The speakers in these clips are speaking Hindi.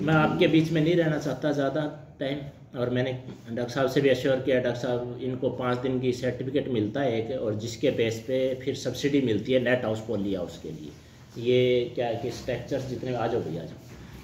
मैं आपके बीच में नहीं रहना चाहता ज़्यादा टाइम, और मैंने डॉक्टर साहब से भी एश्योर किया, डॉक्टर साहब इनको 5 दिन की सर्टिफिकेट मिलता है एक, और जिसके बेस पे फिर सब्सिडी मिलती है नेट हाउस पॉली हाउस के लिए। ये क्या है कि स्ट्रक्चर्स जितने, आ जाओ भैया आ जाओ,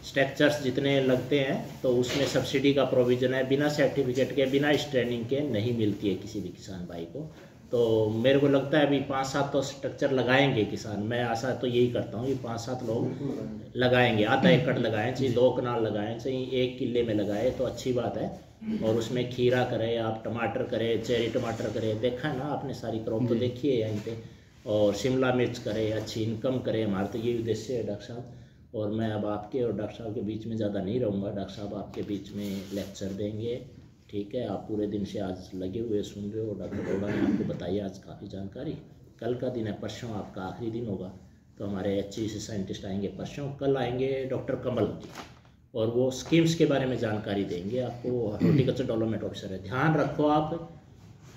स्ट्रक्चर्स जितने लगते हैं तो उसमें सब्सिडी का प्रोविज़न है, बिना सर्टिफिकेट के बिना इस ट्रेनिंग के नहीं मिलती है किसी भी किसान भाई को। तो मेरे को लगता है अभी 5-7 तो स्ट्रक्चर लगाएंगे किसान, मैं आशा तो यही करता हूँ कि 5-7 लोग लगाएंगे, आधा एकड़ लगाएं चाहे 2 कनाल लगाएं चाहे 1 किले में लगाए तो अच्छी बात है। और उसमें खीरा करें आप, टमाटर करें, चेरी टमाटर करें, देखा है ना आपने, सारी क्रॉप तो देखी है यहीं पे, और शिमला मिर्च करें, अच्छी इनकम करें, हमारा तो यही उद्देश्य है डॉक्टर साहब। और मैं अब आपके और डॉक्टर साहब के बीच में ज़्यादा नहीं रहूँगा, डॉक्टर साहब आपके बीच में लेक्चर देंगे, ठीक है। आप पूरे दिन से आज लगे हुए सुन रहे हो, डॉक्टर अरोड़ा ने आपको बताई आज काफ़ी जानकारी। कल का दिन है, परसों आपका आखिरी दिन होगा, तो हमारे HE से साइंटिस्ट आएंगे परसों, कल आएंगे डॉक्टर कमल जी, और वो स्कीम्स के बारे में जानकारी देंगे आपको। हॉर्टिकल्चर डेवलपमेंट ऑफिसर है, ध्यान रखो आप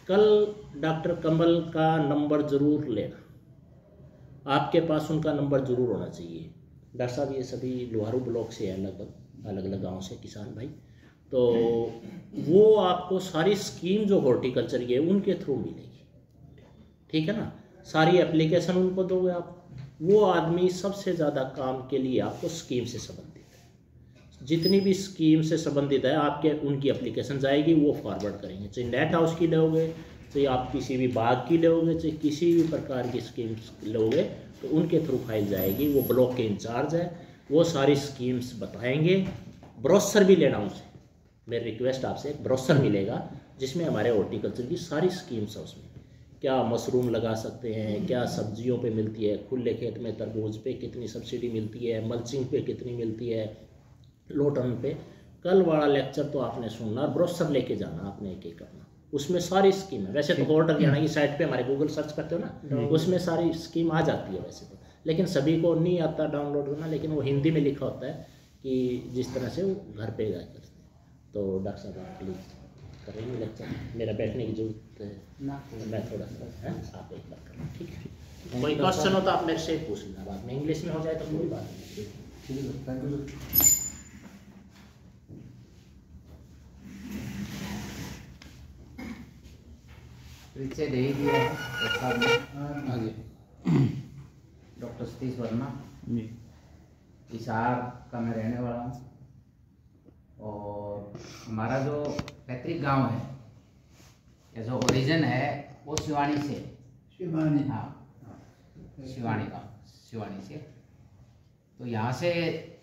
कल डॉक्टर कमल का नंबर ज़रूर लेना, आपके पास उनका नंबर ज़रूर होना चाहिए। डॉक्टर साहब ये सभी लोहारू ब्लॉक से है, लगभग अलग अलग गांव से किसान भाई, तो वो आपको सारी स्कीम जो हॉर्टिकल्चर की है उनके थ्रू मिलेगी, ठीक है ना। सारी एप्लीकेशन उनको दोगे आप, वो आदमी सबसे ज़्यादा काम के लिए आपको स्कीम से संबंधित है, जितनी भी स्कीम से संबंधित है आपके उनकी एप्लीकेशन जाएगी, वो फॉरवर्ड करेंगे, चाहे नेट हाउस की लोगे, चाहे आप किसी भी बाग की लोगे, चाहे किसी भी प्रकार की स्कीम्स लोगे, तो उनके थ्रू फाइल जाएगी, वो ब्लॉक के इंचार्ज है, वो सारी स्कीम्स बताएंगे। ब्रोशर भी लेना उनसे, मेरी रिक्वेस्ट आपसे, ब्रोशर मिलेगा जिसमें हमारे हॉर्टिकल्चर की सारी स्कीम्स है, उसमें क्या मशरूम लगा सकते हैं, क्या सब्जियों पे मिलती है, खुले खेत में तरबूज पे कितनी सब्सिडी मिलती है, मल्चिंग पे कितनी मिलती है, लो टर्न पे। कल वाला लेक्चर तो आपने सुनना, ब्रोशर लेके जाना आपने एक एक अपना, उसमें सारी स्कीम है। वैसे तो होल्ड हरियाणा की साइट पे हमारे गूगल सर्च करते हो ना, उसमें सारी स्कीम आ जाती है वैसे तो, लेकिन सभी को नहीं आता डाउनलोड करना, लेकिन वो हिंदी में लिखा होता है कि जिस तरह से वो घर पे जा करते हैं। तो डॉक्टर साहब आप प्लीज़ करेंगे लेक्चर, मेरा बैठने की जरूरत है ना, मैं थोड़ा सा है आप एक बार करें, ठीक है। कोई क्वेश्चन हो तो आप मेरे से पूछ लेना, बाद में इंग्लिश में हो जाए तो कोई बात नहीं। परिचय दे दिया है हाँ जी, डॉक्टर सतीश वर्मा जी, हिसार का मैं रहने वाला हूँ, और हमारा जो पैतृक गांव है या जो ओरिजिन है वो शिवानी से, शिवानी, हाँ शिवानी गाँव, शिवानी से। तो यहाँ से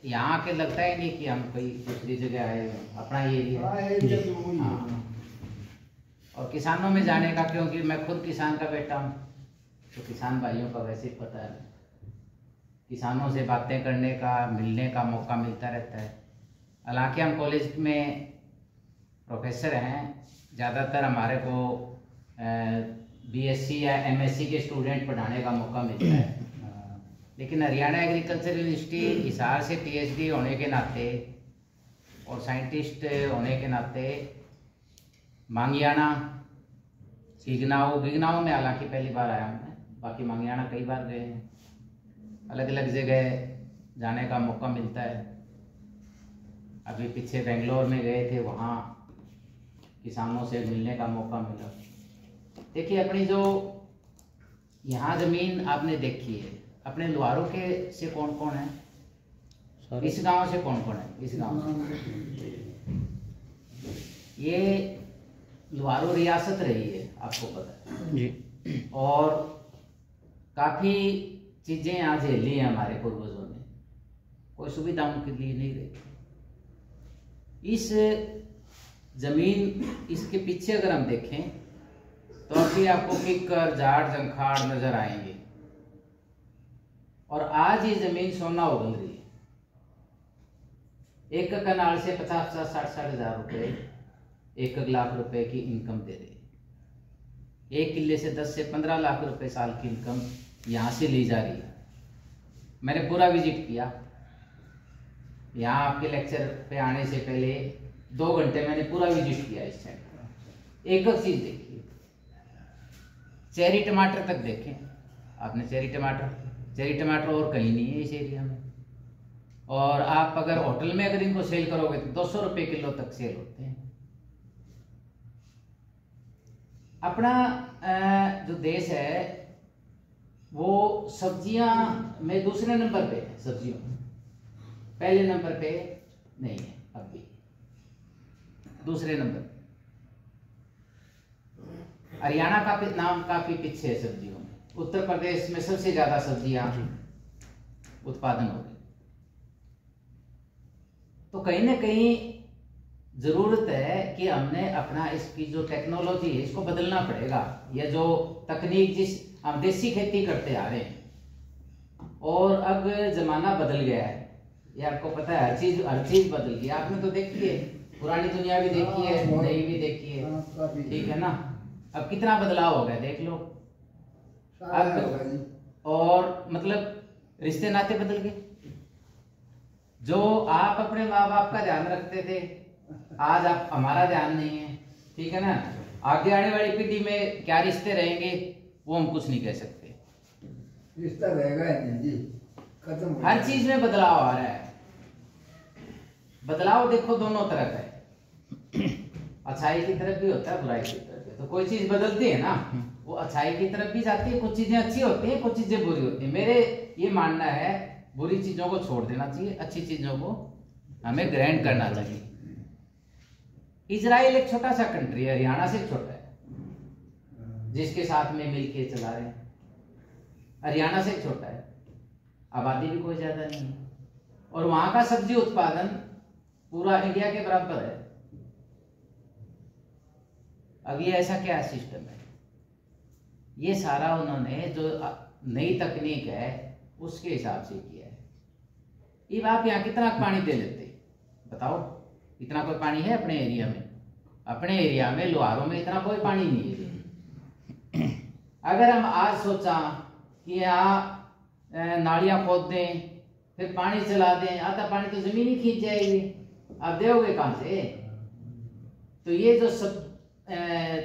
यहाँ आके लगता ही नहीं कि हम कोई दूसरी जगह आए, अपना ही एरिया। हाँ, और किसानों में जाने का, क्योंकि मैं खुद किसान का बेटा हूँ, तो किसान भाइयों का वैसे ही पता है, किसानों से बातें करने का, मिलने का मौका मिलता रहता है। हालांकि हम कॉलेज में प्रोफेसर हैं, ज़्यादातर हमारे को BSc या MSc के स्टूडेंट पढ़ाने का मौका मिलता है, लेकिन हरियाणा एग्रीकल्चर यूनिवर्सिटी हिसार से PhD होने के नाते और साइंटिस्ट होने के नाते मांगियाना, गिगनाऊ में हालांकि पहली बार आया हूँ मैं, बाकी मांगियाना कई बार गए हैं, अलग अलग जगह जाने का मौका मिलता है। अभी पीछे बेंगलोर में गए थे, वहाँ किसानों से मिलने का मौका मिला। देखिए अपनी जो यहाँ ज़मीन आपने देखी है, अपने लोहारों के से कौन कौन है, इस गांव से कौन कौन है, इस गांव से, ये लोहारू रियासत रही है, आपको पता है जी, और काफ़ी चीज़ें यहाँ झेली हैं हमारे पूर्वजों ने, कोई सुविधा उनके लिए नहीं रही। इस जमीन, इसके पीछे अगर हम देखें तो अभी आपको किक्कर, जाट, जंखाड़ नजर आएंगे, और आज ये जमीन सोना उगल रही है। एक कनाल से 50-60 हज़ार रुपए, 1 लाख रुपए की इनकम दे रही है। 1 किले से 10 से 15 लाख रुपए साल की इनकम यहाँ से ली जा रही है। मैंने पूरा विजिट किया, यहाँ आपके लेक्चर पे आने से पहले 2 घंटे मैंने पूरा विजिट किया इस सेंटर। एक एक चीज देखी, चेरी टमाटर तक देखें आपने, चेरी टमाटर और कहीं नहीं है इस एरिया में। और आप अगर होटल में अगर इनको सेल करोगे तो 200 रुपये किलो तक सेल होते हैं। अपना जो देश है वो सब्जियां में दूसरे नंबर पे है, सब्जियों में पहले नंबर पे नहीं है, अब भी दूसरे नंबर। हरियाणा का नाम काफी पीछे है सब्जियों में। उत्तर प्रदेश में सबसे ज्यादा सब्जियां उत्पादन हो रही। तो कहीं ना कहीं जरूरत है कि हमने अपना इसकी जो टेक्नोलॉजी है इसको बदलना पड़ेगा। यह जो तकनीक जिस हम देसी खेती करते आ रहे हैं और अब जमाना बदल गया है, ये आपको पता है, हर चीज बदल गई। आपने तो देखी है, पुरानी दुनिया भी देखी है, नई भी देखी है, ठीक है ना। अब कितना बदलाव हो गया देख लो। अब और मतलब रिश्ते नाते बदल गए। जो आप अपने माँ बाप का ध्यान रखते थे, आज आप हमारा ध्यान नहीं है, ठीक है ना। आगे आने वाली पीढ़ी में क्या रिश्ते रहेंगे वो हम कुछ नहीं कह सकते। रिश्ता रहेगा जी, खत्म। हर चीज में बदलाव आ रहा है। बदलाव देखो दोनों तरफ है, अच्छाई की तरफ भी होता है, बुराई की तरफ भी। तो कोई चीज बदलती है ना, वो अच्छाई की तरफ भी जाती है। कुछ चीजें अच्छी होती हैं, कुछ चीजें बुरी होती हैं। मेरे ये मानना है बुरी चीजों को छोड़ देना चाहिए, अच्छी चीजों को हमें ग्रहण करना चाहिए। इजराइल एक छोटा सा कंट्री है, हरियाणा से छोटा है, जिसके साथ में मिलके चला रहे हैं। हरियाणा से छोटा है, आबादी भी कोई ज्यादा नहीं है, और वहां का सब्जी उत्पादन पूरा इंडिया के बराबर है। अब ये ऐसा क्या सिस्टम है? ये सारा उन्होंने जो नई तकनीक है उसके हिसाब से किया है। अब आप यहाँ कितना पानी दे लेते बताओ? इतना कोई पानी है अपने एरिया में? अपने एरिया में लोहारों में इतना कोई पानी नहीं है। अगर हम आज सोचा कि यहाँ नालियां खोद दें, फिर पानी चला दें, आधा पानी तो जमीन ही खींच जाएगी, आप दोगे कहां से? तो ये जो सब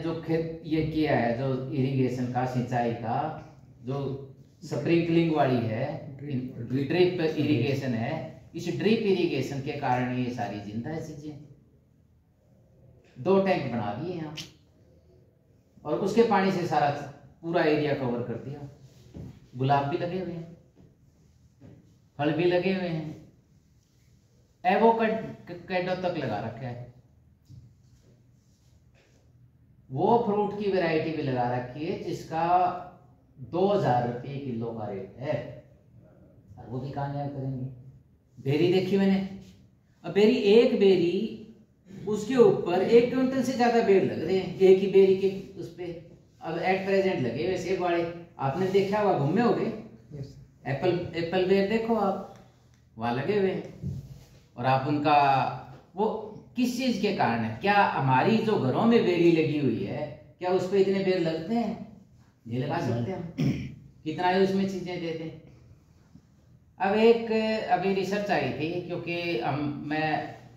जो खेत ये किया है, जो इरिगेशन का, सिंचाई का, जो स्प्रिंकलिंग वाली है, ड्रिप इरिगेशन है, इस ड्रिप इरिगेशन के कारण ये सारी जिंदा है चीजें। 2 टैंक बना दिए यहाँ और उसके पानी से सारा पूरा एरिया कवर कर दिया। गुलाब भी लगे हुए हैं, फल भी लगे हुए हैं, एवोकाडो तक लगा रखा है, वो फ्रूट की वैरायटी भी लगा रखी है जिसका 2000 रुपये किलो का रेट है। और वो भी कामयाब करेंगे। बेरी देखी मैंने, अब बेरी, एक बेरी उसके ऊपर 1 क्विंटल से ज्यादा बेर लग रहे हैं, एक ही बेरी के उस पे। अब एट प्रेजेंट लगे हुए सेब वाले, आपने देखा होगा, घूमे हो गए, एप्पल बेर देखो आप, वहां लगे हुए हैं। और आप उनका वो किस चीज के कारण है? क्या हमारी जो घरों में बेरी लगी हुई है, क्या उस पर इतने बेर लगते हैं? नहीं लगा सकते हम, कितना ही उसमें चीजें देते हैं। अब एक अभी रिसर्च आई थी, क्योंकि मैं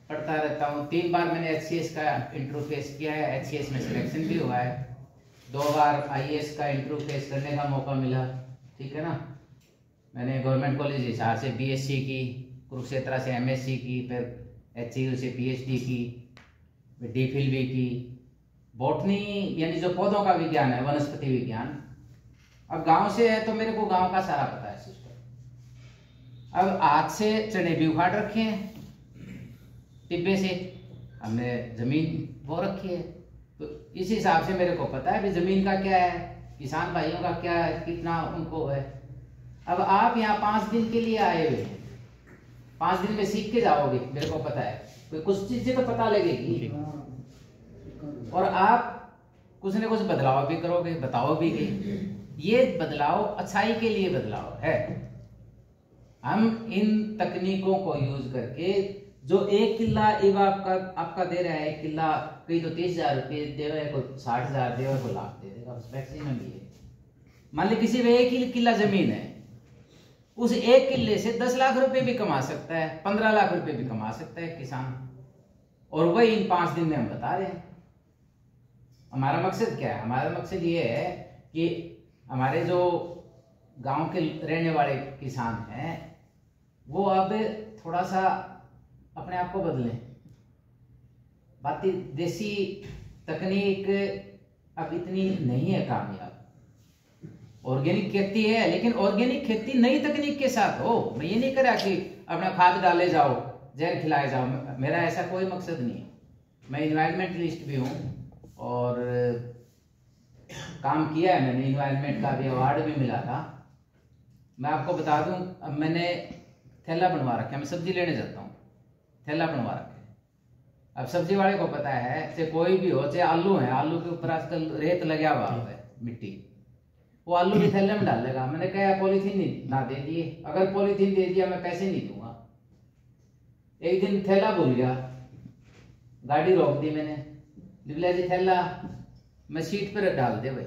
पढ़ता रहता हूँ। 3 बार मैंने HCS का इंटरव्यू फेस किया है, HCS में सिलेक्शन भी हुआ है। 2 बार IAS का इंटरव्यू फेस करने का मौका मिला, ठीक है ना। मैंने गवर्नमेंट कॉलेज हिसार से BSc की, कुरुक्षेत्र से MSc की, फिर HCU से PhD की, DPhil भी की। बॉटनी यानी जो पौधों का विज्ञान है, वनस्पति विज्ञान। अब गांव से है तो मेरे को गांव का सारा पता है सिस्टम। अब आज से चने भी उखाड़ रखे हैं टिब्बे से, हमने जमीन वो रखी है, तो इस हिसाब से मेरे को पता है भी जमीन का क्या है, किसान भाइयों का क्या है, कितना उनको है। अब आप यहाँ 5 दिन के लिए आए हुए हैं, 5 दिन में सीख के जाओगे, मेरे को पता है। तो कुछ चीजें तो पता लगेगी, और आप कुछ न कुछ बदलाव भी करोगे, बताओगे। ये बदलाव अच्छाई के लिए बदलाव है। हम इन तकनीकों को यूज करके जो 1 किला आपका दे रहा है, 1 किला कहीं तो 30,000 रुपये दे रहा है, कोई 60,000 दे रहा है, कोई लाख दे देगा, बस मैक्सिमम भी है। मान ली किसी में 1 किला जमीन है, उस 1 किले से 10 लाख रुपए भी कमा सकता है, 15 लाख रुपए भी कमा सकता है किसान। और वही इन 5 दिन में हम बता रहे हैं। हमारा मकसद क्या है? हमारा मकसद ये है कि हमारे जो गांव के रहने वाले किसान हैं वो अब थोड़ा सा अपने आप को बदलें। बाकी देसी तकनीक अब इतनी नहीं है कामयाब। ऑर्गेनिक खेती है, लेकिन ऑर्गेनिक खेती नई तकनीक के साथ हो। मैं ये नहीं करा कि अपना खाद डाले जाओ, जहर खिलाए जाओ, मेरा ऐसा कोई मकसद नहीं है। मैं इन्वायरमेंटलिस्ट भी हूँ और काम किया है मैंने, इन्वायरमेंट का भी अवार्ड भी मिला था। मैं आपको बता दूं, अब मैंने थैला बनवा रखा है, मैं सब्जी लेने जाता हूँ, थैला बनवा रखा है। अब सब्जी वाले को पता है, चाहे कोई भी हो, चाहे आलू है, आलू के ऊपर आजकल रेत लगा हुआ है, मिट्टी, वो आलू भी थैले में डाल लेगा। मैंने कहा पॉलीथीन नहीं ना दे दिए, अगर पॉलीथीन दे दिया मैं पैसे नहीं दूंगा। एक दिन थैला भूल गया, गाड़ी रोक दी मैंने, लिबला जी थैला मैं सीट पर डाल दे भाई।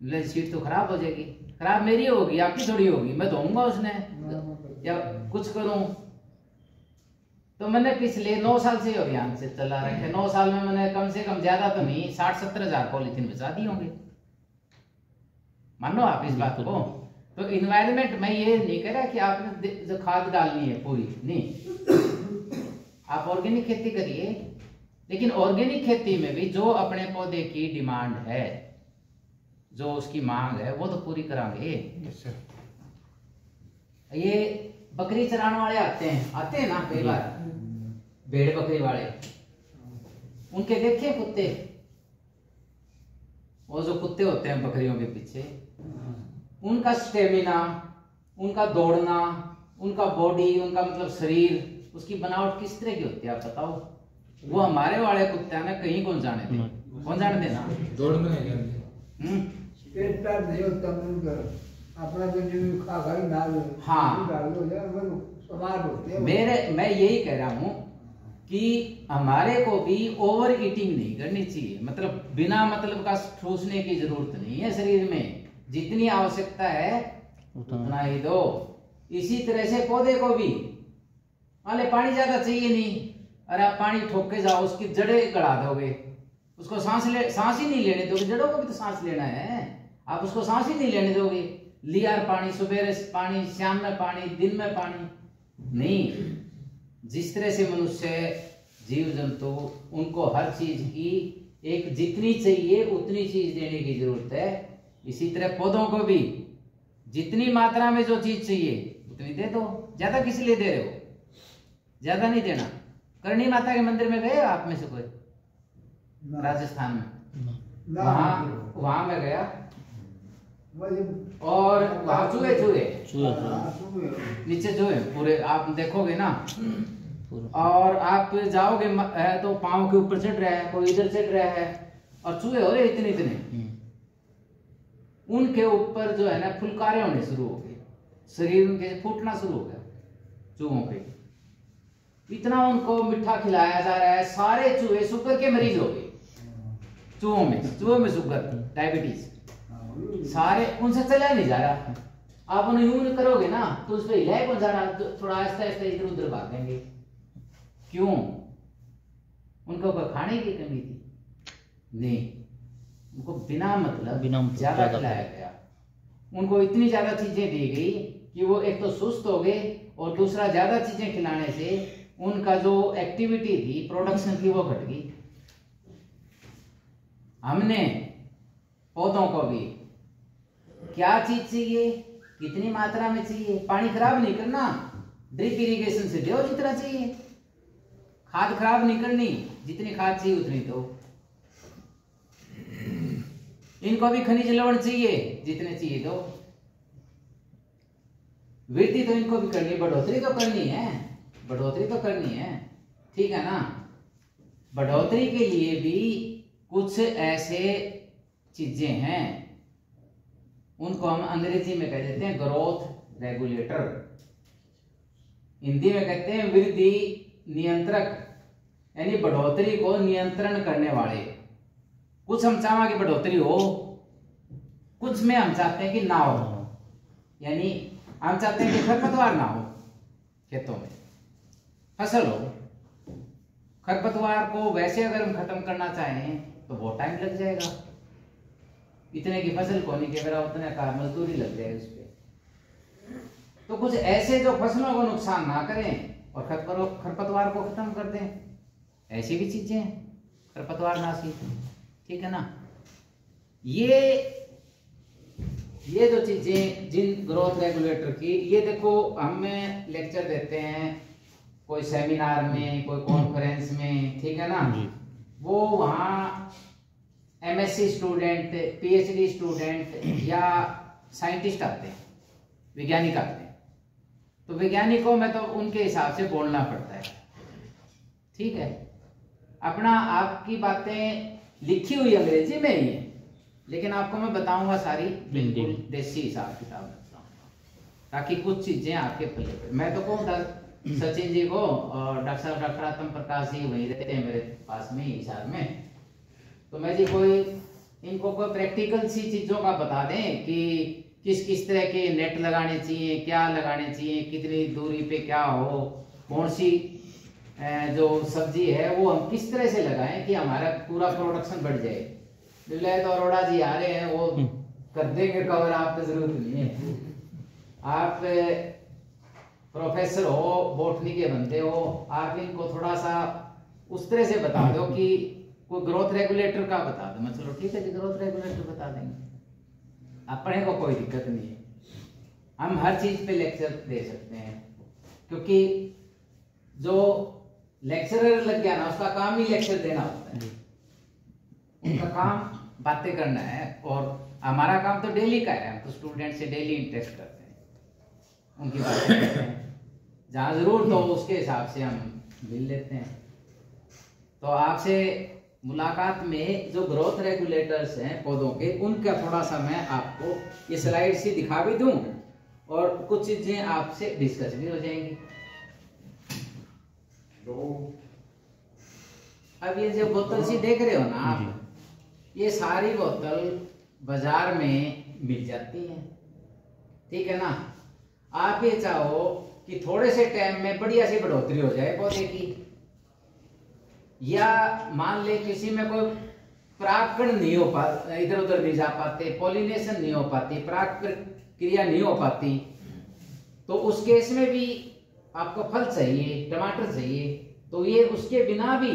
लिबला जी सीट तो खराब हो जाएगी, खराब मेरी होगी आपकी थोड़ी होगी, मैं धोऊंगा उसने या कुछ करूं। तो मैंने पिछले 9 साल से अभियान से चला रखे, 9 साल में मैंने कम से कम ज्यादा तो नहीं 60-70 हजार पॉलीथीन बचा दी होंगे, मानो आप इस बात को। तो इन्वायरमेंट में ये नहीं कह रहा कि आपने जो खाद डालनी है पूरी नहीं, आप ऑर्गेनिक खेती करिए, लेकिन ऑर्गेनिक खेती में भी जो अपने पौधे की डिमांड है, जो उसकी मांग है, वो तो पूरी करांगे। ये बकरी चराने वाले आते हैं ना कई बार, भेड़ बकरी वाले, उनके देखे कुत्ते, वो जो कुत्ते होते हैं बकरियों के पीछे, उनका स्टेमिना, उनका दौड़ना, उनका बॉडी, उनका मतलब शरीर, उसकी बनावट किस तरह की होती है आप बताओ। वो हमारे वाले कुत्ते ना कहीं कौन जाने दे, कौन जाने देना, दौड़ में नहीं जाते। पेट पैट नहीं होता उनका, अपना जो खा खा ही नाल हाँ डाल दो यार, वो समार होते हैं। मैं यही कह रहा हूं कि हमारे को भी ओवर ईटिंग नहीं करनी चाहिए, मतलब बिना मतलब का ठूसने की जरूरत नहीं है शरीर में, जितनी आवश्यकता है उतना ही दो। इसी तरह से पौधे को भी मान ले पानी ज्यादा चाहिए नहीं, अरे आप पानी ठोक के जाओ, उसकी जड़ें गड़ा दोगे, उसको सांस ही नहीं लेने दोगे, जड़ों को भी तो सांस लेना है, आप उसको सांस ही नहीं लेने दोगे। लिया पानी, सुबह पानी, शाम में पानी, दिन में पानी नहीं। जिस तरह से मनुष्य, जीव जंतु, उनको हर चीज की एक जितनी चाहिए उतनी चीज देने की जरूरत है, इसी तरह पौधों को भी जितनी मात्रा में जो चीज चाहिए उतनी दे दो। ज्यादा किस लिए दे रहे हो, ज्यादा नहीं देना। करणी माता के मंदिर में गए आप में से कोई? राजस्थान में वहां में गया और वहां चूहे नीचे चूहे पूरे आप देखोगे ना, और आप जाओगे तो पांव के ऊपर चढ़ रहा है, कोई इधर चढ़ रहा है, और चूहे हो रहे इतने इतने, उनके ऊपर जो है ना फुलकारे होने शुरू हो गए, शरीर उनके फूटना शुरू हो गया चूहों पे। इतना उनको मीठा खिलाया जा रहा है, सारे चूहे शुगर के मरीज हो गए। चूहों में शुगर, डायबिटीज, सारे, उनसे चला नहीं जा रहा। आप उन्हें यूं करोगे ना तो उस पर हिलाए कौन जा रहा, थोड़ा आहिस्ता आहिस्ता इधर उधर भागेंगे। क्यों? उनको कोई खाने की कमी थी नहीं, उनको बिना मतलब ज्यादा खिलाया गया, उनको इतनी ज्यादा चीजें दी गई कि वो एक तो सुस्त हो गए, और दूसरा ज्यादा चीजें खिलाने से उनका जो एक्टिविटी थी प्रोडक्शन की वो घट गई। हमने पौधों को भी क्या चीज चाहिए, कितनी मात्रा में चाहिए, पानी खराब नहीं करना, ड्रिप इरिगेशन से दो जितना चाहिए, खाद खराब नहीं करनी, जितनी खाद चाहिए उतनी दो। इनको भी खनिज लवण चाहिए, जितने चाहिए दो। वृद्धि तो इनको भी करनी, बढ़ोतरी तो करनी है, ठीक है ना। बढ़ोतरी के लिए भी कुछ ऐसे चीजें हैं, उनको हम अंग्रेजी में कह देते हैं ग्रोथ रेगुलेटर, हिंदी में कहते हैं वृद्धि नियंत्रक, यानी बढ़ोतरी को नियंत्रण करने वाले। कुछ हम चाहते कि बढ़ोतरी हो, कुछ में हम चाहते हैं कि ना हो, यानी हम चाहते हैं कि खरपतवार ना हो खेतों में, फसल हो। खरपतवार को वैसे अगर हम खत्म करना चाहें तो बहुत टाइम लग जाएगा, इतने की फसल को नहीं के मेरा उतने का मजदूरी लग जाएगी उस पर। तो कुछ ऐसे जो फसलों को नुकसान ना करें और खरपतवार को खत्म कर दें, ऐसी भी चीजें हैं खरपतवार नाशी, ठीक है ना। ये जो चीजें जिन ग्रोथ रेगुलेटर की, ये देखो हमें लेक्चर देते हैं कोई सेमिनार में, कोई कॉन्फ्रेंस में, ठीक है ना, वो वहाँ एमएससी स्टूडेंट, पीएचडी स्टूडेंट या साइंटिस्ट आते हैं, वैज्ञानिक आते हैं, तो वैज्ञानिकों में तो उनके हिसाब से बोलना पड़ता है, ठीक है। अपना आपकी बातें लिखी हुई अंग्रेजी में ही है, लेकिन आपको मैं बताऊंगा सारी बिल्कुल देसी हिसाब किताब बताऊंगा, ताकि कुछ चीजें आपके पल्ले पे। मैं तो कहूँ सचिन जी को और डॉक्टर साहब डॉक्टर आत्म प्रकाश जी वहीं रहते हैं मेरे पास में हिसार में, तो मैं जी कोई इनको कोई प्रैक्टिकल सी चीजों का बता दें कि किस किस तरह के नेट लगाने चाहिए, क्या लगाने चाहिए, कितनी दूरी पे क्या हो, कौन सी जो सब्जी है वो हम किस तरह से लगाएं कि हमारा पूरा प्रोडक्शन बढ़ जाए। विलायत तो अरोड़ा जी आ रहे हैं, वो कर देंगे कवर, आपको जरूरत नहीं है। आप प्रोफेसर हो, बॉटनी के बंदे हो, आप इनको थोड़ा सा उस तरह से बता दो कि कोई ग्रोथ रेगुलेटर का बता दो, मैं चलो ठीक है जी ग्रोथ रेगुलेटर बता देंगे, अपने को कोई दिक्कत नहीं है, हम हर चीज पे लेक्चर दे सकते हैं, क्योंकि जो लेक्चरर लग गया ना उसका काम ही लेक्चर देना होता है, उनका काम बातें करना है, और हमारा काम तो डेली का है, हम तो स्टूडेंट से डेली इंटरेस्ट करते हैं, उनकी बातें करते हैं, जहाँ जरूरत हो उसके हिसाब से हम मिल लेते हैं। तो आपसे मुलाकात में जो ग्रोथ रेगुलेटर्स हैं पौधों के, उनका थोड़ा सा मैं आपको ये स्लाइड सी दिखा भी दूं और कुछ चीजें आपसे डिस्कस भी हो जाएंगी। अब ये जो बोतल सी देख रहे हो ना आप, ये सारी बोतल बाजार में मिल जाती हैं, ठीक है ना। आप ये चाहो कि थोड़े से टाइम में बढ़िया सी बढ़ोतरी हो जाए पौधे की, या मान ले किसी में कोई परागकण नहीं हो पाता, इधर उधर नहीं जा पाते, पॉलिनेशन नहीं हो पाती, पराग क्रिया नहीं हो पाती, तो उस केस में भी आपको फल चाहिए, टमाटर चाहिए, तो ये उसके बिना भी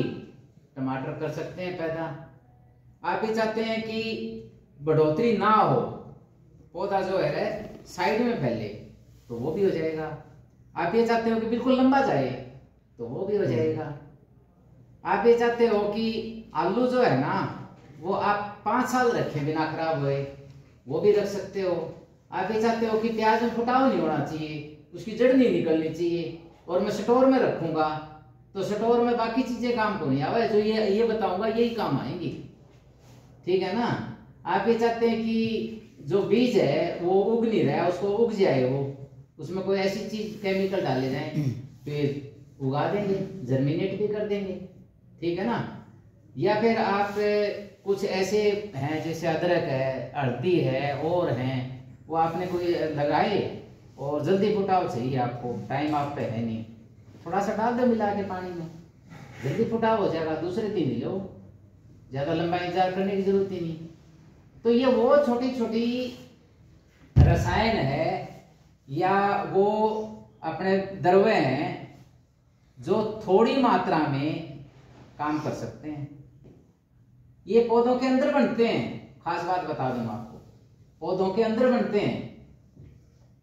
टमाटर कर सकते हैं पैदा। आप ये चाहते हैं कि बढ़ोतरी ना हो, पौधा जो है साइड में फैले, तो वो भी हो जाएगा। आप ये चाहते हो कि बिल्कुल लंबा जाए, तो वो भी हो जाएगा। आप ये चाहते हो कि आलू जो है ना वो आप 5 साल रखें बिना खराब हुए, वो भी रख सकते हो। आप ये चाहते हो कि प्याज में फुटाव नहीं होना चाहिए, उसकी जड़ नहीं निकलनी चाहिए, और मैं स्टोर में रखूंगा, तो स्टोर में बाकी चीजें काम को नहीं आवे, जो ये बताऊंगा यही काम आएंगी, ठीक है ना। आप ये चाहते हैं कि जो बीज है वो उग नहीं रहा है, उसको उग जाए, वो उसमें कोई ऐसी चीज केमिकल डाले जाए, फिर उगा देंगे, जर्मिनेट भी कर देंगे, ठीक है ना। या फिर आप कुछ ऐसे हैं जैसे अदरक है, हल्दी है और हैं, वो आपने कोई लगाए और जल्दी फुटाव चाहिए आपको, टाइम आप पे है नहीं, थोड़ा सा डाल दो मिला के पानी में, जल्दी फुटाव हो जाएगा, दूसरे दिन ही लो, ज्यादा लंबा इंतजार करने की जरूरत ही नहीं। तो ये वो छोटी छोटी रसायन है या वो अपने द्रव्य हैं जो थोड़ी मात्रा में काम कर सकते हैं। ये पौधों के अंदर बनते हैं, खास बात बता दूं आपको, पौधों के अंदर बनते हैं,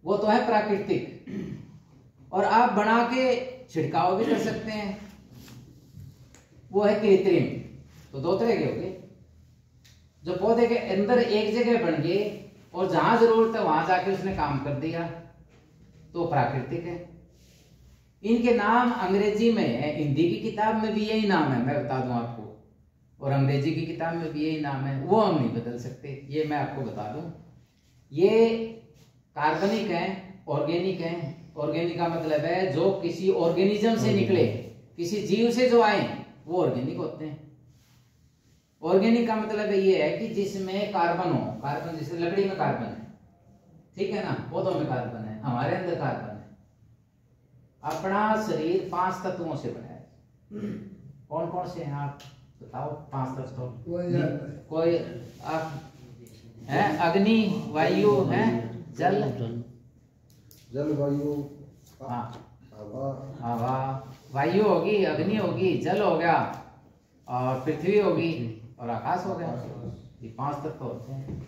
वो तो है प्राकृतिक, और आप बना के छिड़काव भी कर सकते हैं, वो है कृत्रिम। तो दो तरह के हो गए, जो पौधे के अंदर एक जगह बन गए और जहां जरूरत है वहां जाके उसने काम कर दिया, तो प्राकृतिक है। इनके नाम अंग्रेजी में है, हिंदी की किताब में भी यही नाम है, मैं बता दूं आपको, और अंग्रेजी की किताब में भी यही नाम है, वो हम नहीं बदल सकते, ये मैं आपको बता दूं। ये कार्बनिक है, ऑर्गेनिक है। ऑर्गेनिक का मतलब है जो किसी ऑर्गेनिज्म से निकले, किसी जीव से जो आए, वो ऑर्गेनिक होते हैं। ऑर्गेनिक का मतलब ये है कि जिसमें कार्बन हो, कार्बन जैसे लकड़ी में कार्बन है, ठीक है ना, पौधों में कार्बन है, हमारे अंदर कार्बन है। अपना शरीर 5 तत्वों से बना है, कौन कौन से हैं आप बताओ? 5 तत्व कोई आप है, अग्नि, वायु है, जल, जलवायु, हाँ हवा, हवा, वायु होगी, अग्नि होगी, जल हो गया, और पृथ्वी होगी, और आकाश हो गया। ये 5 तत्व होते हैं।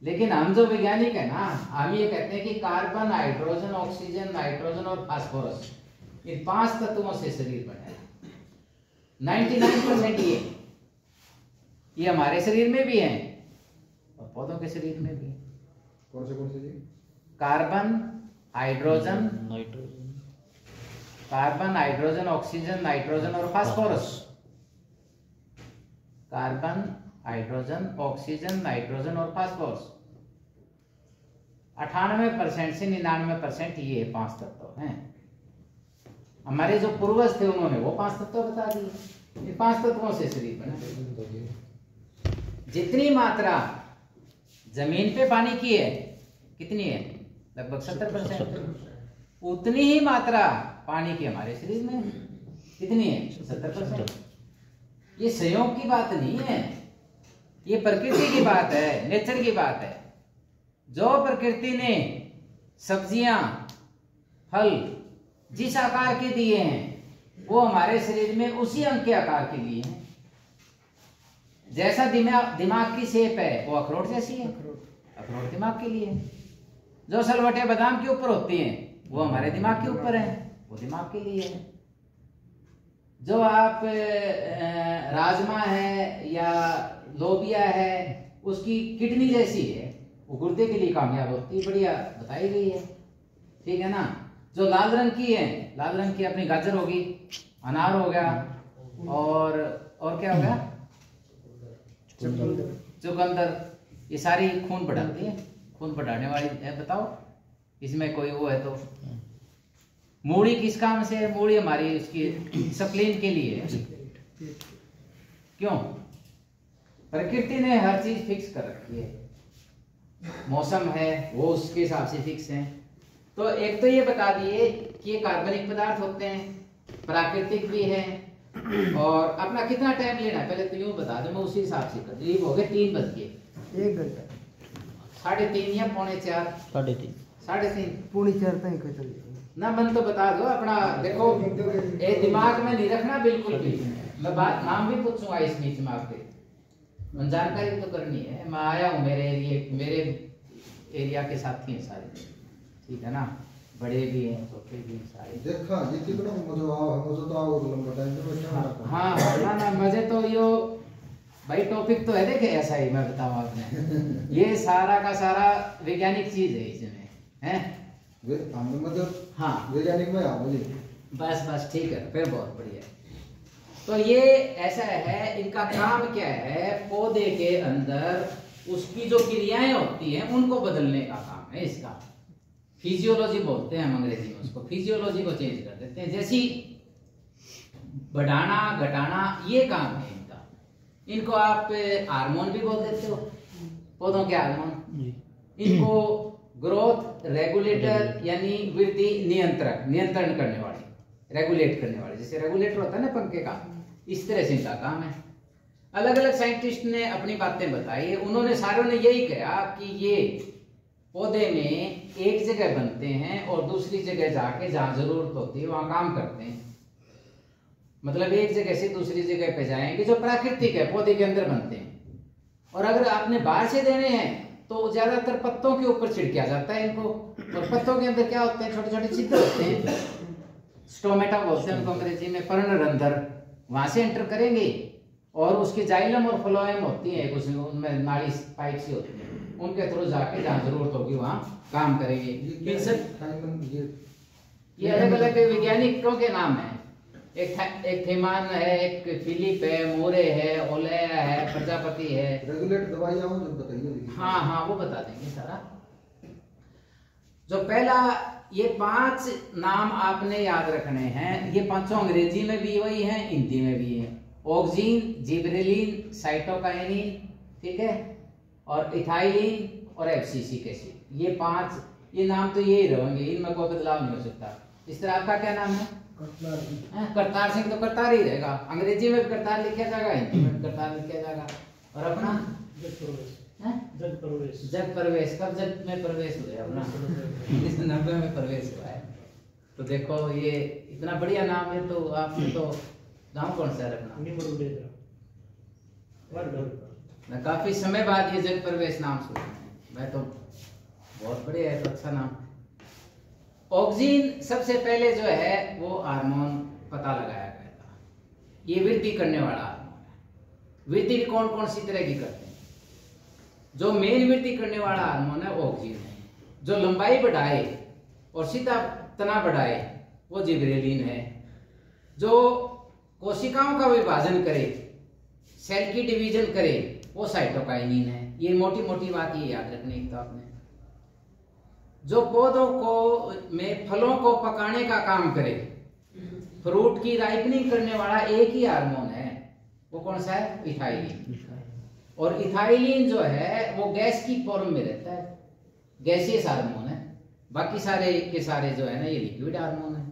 लेकिन हम जो वैज्ञानिक है ना, हम ये कहते हैं कि कार्बन, हाइड्रोजन, ऑक्सीजन, नाइट्रोजन और फास्फोरस, इन 5 तत्वों से शरीर बना है। 99% ये हमारे शरीर में भी है और पौधों के शरीर में भी है। कौन से जी? Carbon, hydrogen, carbon, hydrogen, oxygen, nitrogen और phosphorus. Carbon, hydrogen, oxygen, nitrogen और फास्फोरस। 98% से 99% ये 5 तत्व हैं। हमारे जो पूर्वज थे उन्होंने वो 5 तत्व बता दिए। ये 5 तत्वों से शरीर बना। जितनी मात्रा जमीन पे पानी की है, कितनी है? लगभग 70%। उतनी ही मात्रा पानी की हमारे शरीर में कितनी है? 70%। ये संयोग की बात नहीं है, ये प्रकृति की बात है, नेचर की बात है। जो प्रकृति ने सब्जियां, फल जिस आकार के दिए हैं वो हमारे शरीर में उसी अंग के आकार के लिए हैं। जैसा दिमाग की शेप है वो अखरोट जैसी है, अखरोट दिमाग के लिए है। जो सलवटे बादाम के ऊपर होती हैं वो हमारे दिमाग के ऊपर है, वो दिमाग के लिए है। जो आप राजमा है या लोबिया है, उसकी किडनी जैसी है, वो गुर्दे के लिए कामयाब होती है, बढ़िया बताई गई है, ठीक है ना। जो लाल रंग की है, लाल रंग की अपनी गाजर होगी, अनार हो गया, और क्या हो गया? चुकंदर। ये सारी खून बढ़ाती है, खून बढ़ाने वाली है। बताओ इसमें कोई वो है तो? मूली किस काम से है? मूली हमारी उसकी स्प्लीन के लिए है। क्यों? प्रकृति ने हर चीज फिक्स कर रखी है। मौसम है वो उसके हिसाब से फिक्स है। तो एक तो ये बता दिए कि ये कार्बनिक पदार्थ होते हैं, प्राकृतिक भी है। और अपना कितना टाइम लेना है पहले तो यूं बता दो, मैं उसी हिसाब से कर। ये हो गए 3 बज गए, 1 घंटा, 3:30 या 3:45, 3:30, 3:45 तक चल ना। मन तो बता दो अपना। देखो ये दिमाग में नहीं रखना बिल्कुल भी। मैं बात नाम भी पूछूंगा इस बीच में आपके, जानकारी तो करनी है। मैं आया हूँ, मेरे एरिया के साथी हैं सारे, ठीक है ना। बड़े भी हैं, छोटे भी हैं सारे। देखा ये कितना मजा आओ तो लंबा टाइम तो बैठना। हाँ ना मजे तो यो भाई टॉपिक तो है। देखे ऐसा ही मैं बताऊँ आपने, ये सारा का सारा वैज्ञानिक चीज है इसमें, हैं? मतलब हाँ वैज्ञानिक में आओ जी। बस ठीक है, फिर बहुत बढ़िया। तो ये ऐसा है, इनका काम क्या है? पौधे के अंदर उसकी जो क्रियाएं होती हैं उनको बदलने का काम है इसका। फिजियोलॉजी बोलते हैं हम अंग्रेजी में उसको, फिजियोलॉजी को चेंज कर देते हैं। जैसी बढ़ाना घटाना ये काम है इनका। इनको आप हार्मोन भी बोल देते हो, पौधों के हार्मोन। इनको ग्रोथ रेगुलेटर यानी वृद्धि नियंत्रण करने वाले, रेगुलेट करने वाले। जैसे रेगुलेटर होता है ना पंखे का, इस तरह से इनका काम है। अलग अलग साइंटिस्ट ने अपनी बातें बताई। उन्होंने सारों ने यही कहा कि ये पौधे में एक जगह बनते हैं और दूसरी जगह जाके जहां जरूरत होती है वहां काम करते हैं। मतलब एक जगह से दूसरी जगह पे जाएंगे, जो प्राकृतिक है पौधे के अंदर बनते हैं। और अगर आपने बाहर से देने हैं तो ज्यादातर पत्तों के ऊपर छिड़किया जाता है इनको। और पत्तों के अंदर क्या होते हैं? छोटे छोटे छिद्र होते हैं, स्टोमेटा बोलते हैं उनको अंग्रेजी में, पर्णरंध्र। वहां से एंटर करेंगे और उसकी जाइलम और फ्लोएम होती है, उनमें नाड़ी पाइप सी होती है, उनके थ्रू जाके जहाँ जरूरत होगी वहां काम करेंगे। ये अलग अलग वैज्ञानिकों के नाम है। एक थेमान है, एक फिलिप है, मोरे है, ओलेया है, प्रजापति है। रेगुलेट दवाइयां जो बताइए। हाँ वो बता देंगे सारा। जो पहला ये 5 नाम आपने याद रखने हैं। ये 5 अंग्रेजी में भी वही हैं, हिंदी में भी है। ऑक्सीन, जिबरेलिन, साइटोकाइनिन, ठीक है, और इथाइलिन और एफसीसिक एसिड। ये 5 ये नाम तो यही रहेंगे, इनमें कोई बदलाव नहीं हो सकता। इस तरह आपका क्या नाम है? करतार सिंह। तो करतार ही रहेगा, अंग्रेजी में भी करतार लिखा जाएगा, हिंदी में भी करतार लिखा जाएगा। और अपना जग प्रवेश कब जग में प्रवेश हुए अपना 90 में प्रवेश हुआ है। तो देखो ये इतना बढ़िया नाम है, तो आपने तो गांव कौन सा है अपना? मैं काफी समय बाद ये जग प्रवेश नाम सुना है, मैं तो बहुत बढ़िया है, तो अच्छा नाम। ऑक्सीन सबसे पहले जो है वो हार्मोन पता लगाया गया था, ये वृद्धि करने वाला हार्मोन है। वृद्धि कौन कौन सी तरह की करते हैं? जो मेन वृद्धि करने वाला हार्मोन है ऑक्सीन है। जो लंबाई बढ़ाए और सीधा तना बढ़ाए वो जिबरेलिन है। जो कोशिकाओं का विभाजन करे, सेल की डिवीजन करे, वो साइटोकाइनिन है। ये मोटी मोटी बात ये याद रखने की तो आपने। जो पौधों को में फलों को पकाने का काम करे, फ्रूट की राइपनिंग करने वाला एक ही हार्मोन है, वो कौन सा है? इथाइलिन। और इथाइलिन जो है वो गैस की फॉर्म में रहता है, गैसियस हार्मोन है। बाकी सारे के सारे जो है ना ये लिक्विड हार्मोन है,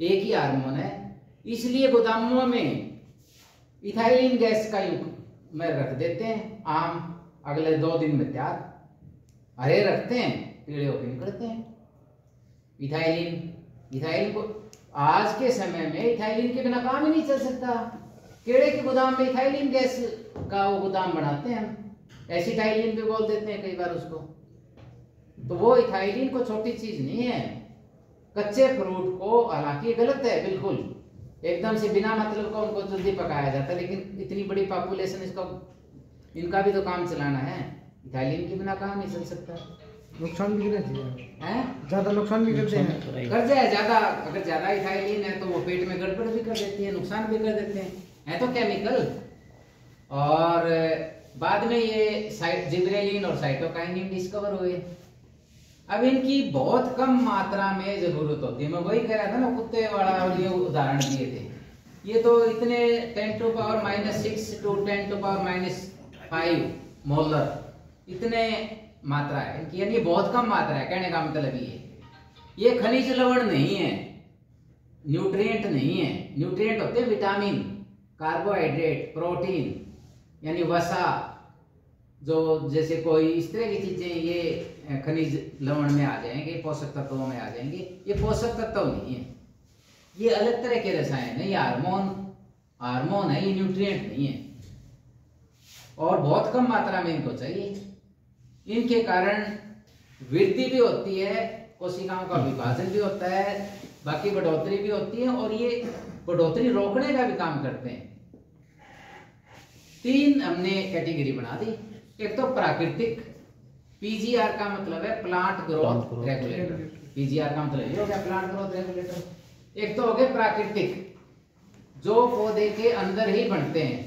एक ही हार्मोन है। इसलिए गोदामों में इथाइलिन गैस का युग में रख देते हैं, आम अगले 2 दिन में तैयार। हरे रखते हैं, पीले होकर निकलते हैं। इथाइलिन को आज के समय में इथाइलिन के बिना काम ही नहीं चल सकता। केड़े के गोदाम में इथाइलिन गैस का वो गोदाम बनाते हैं हम, एसिटाइलिन भी बोल देते हैं कई बार उसको। तो वो इथाइलिन को छोटी चीज नहीं है। कच्चे फ्रूट को, हालांकि गलत है बिल्कुल, एकदम से बिना मतलब का उनको जल्दी पकाया जाता है, लेकिन इतनी बड़ी पॉपुलेशन इसका, इनका भी तो काम चलाना है। इथाइलिन के बिना काम नहीं चल सकता। नुकसान भी करते हैं, ज्यादा नुकसान भी करते हैं। कर जाए ज्यादा, अगर ज्यादा इथाइलिन है तो वो पेट में गड़बड़ भी कर देती है, नुकसान भी कर देते हैं, है तो केमिकल। और बाद में ये जिबरेलिन और साइटोकाइनिन डिस्कवर हुए। अब इनकी बहुत कम मात्रा में जरूरत होती है। मैं वही कह रहा था ना, कुत्ते वाला और ये उदाहरण दिए थे। ये तो इतने 10⁻⁶ to 10⁻⁵ मोलर इतने मात्रा है इनकी, यानी बहुत कम मात्रा है। कहने का मतलब ये खनिज लवण नहीं है, न्यूट्रिएंट नहीं है। न्यूट्रिएंट होते हैं विटामिन, कार्बोहाइड्रेट, प्रोटीन, यानी वसा, जो जैसे कोई इस तरह की चीजें ये खनिज लवण में आ जाएंगे, पोषक तत्वों में आ जाएंगे। ये पोषक तत्व नहीं है, ये अलग तरह के रसायन है, ये हार्मोन है, ये न्यूट्रिएंट नहीं है। और बहुत कम मात्रा में इनको चाहिए। इनके कारण वृद्धि भी होती है, कोशिकाओं का विभाजन भी होता है, बाकी बढ़ोतरी भी होती है, और ये बढ़ोतरी रोकने का भी काम करते हैं। 3 हमने कैटेगरी बना दी। एक तो प्राकृतिक, पीजीआर का मतलब है प्लांट ग्रोथ रेगुलेटर। पीजीआर का मतलब ये हो गया प्लांट ग्रोथ रेगुलेटर। एक तो हो गए प्राकृतिक, जो पौधे के अंदर ही बनते हैं।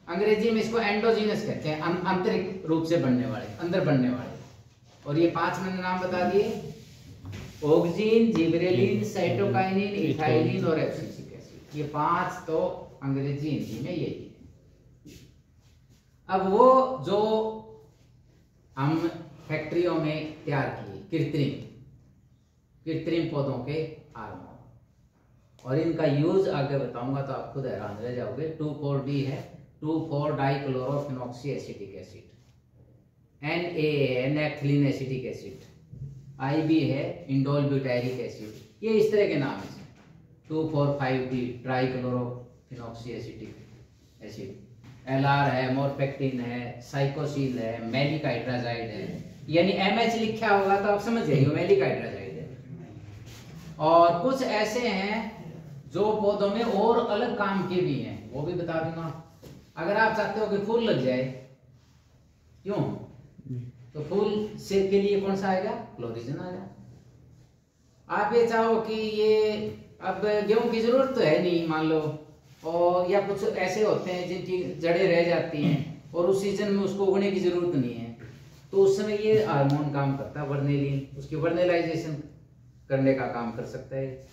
अंग्रेजी में इसको एंडोजीनस कहते हैं, आंतरिक रूप से बनने वाले, अंदर बनने वाले। और ये 5 मैंने नाम बता दिए, ऑक्सीन, जिबरेलिन, साइटोकाइनिन, इथाइलिन और एब्सिसिक एसिड। ये 5 तो अंग्रेजी हिंदी में यही है। अब वो जो हम फैक्ट्रियों में तैयार किए कृत्रिम पौधों के हार्मोन, और इनका यूज आगे बताऊंगा तो आप खुद हैरान रह जाओगे। 2,4-D है, two four dichlorophenoxy acetic acid. NaA naphthalene acetic acid. IB है इंडोल ब्यूटाइरिक एसिड। ये इस तरह के नाम है। 2,4,5-D ट्राइक्लोरोफिनॉक्सी acetic acid. LR है, मोरपेक्टिन है, साइकोसिल है, मैलिक हाइड्राजाइड है। यानी MH लिखा होगा तो आप समझ जाइए मैलिक हाइड्राजाइड है। और कुछ ऐसे हैं जो पौधों में और अलग काम के भी हैं, वो भी बता दूंगा। अगर आप चाहते हो कि फूल लग जाए, क्यों, तो फूल से के लिए कौन सा आएगा? क्लोरिजन आएगा। आप ये चाहो कि ये अब गेहूं की जरूरत तो है नहीं मान लो, और या कुछ ऐसे होते हैं जिनकी जड़ें रह जाती हैं और उस सीजन में उसको उगने की जरूरत नहीं है, तो उस समय ये हार्मोन काम करता है, वर्नेलिन, उसकी वर्नेलाइजेशन करने का काम कर सकता है।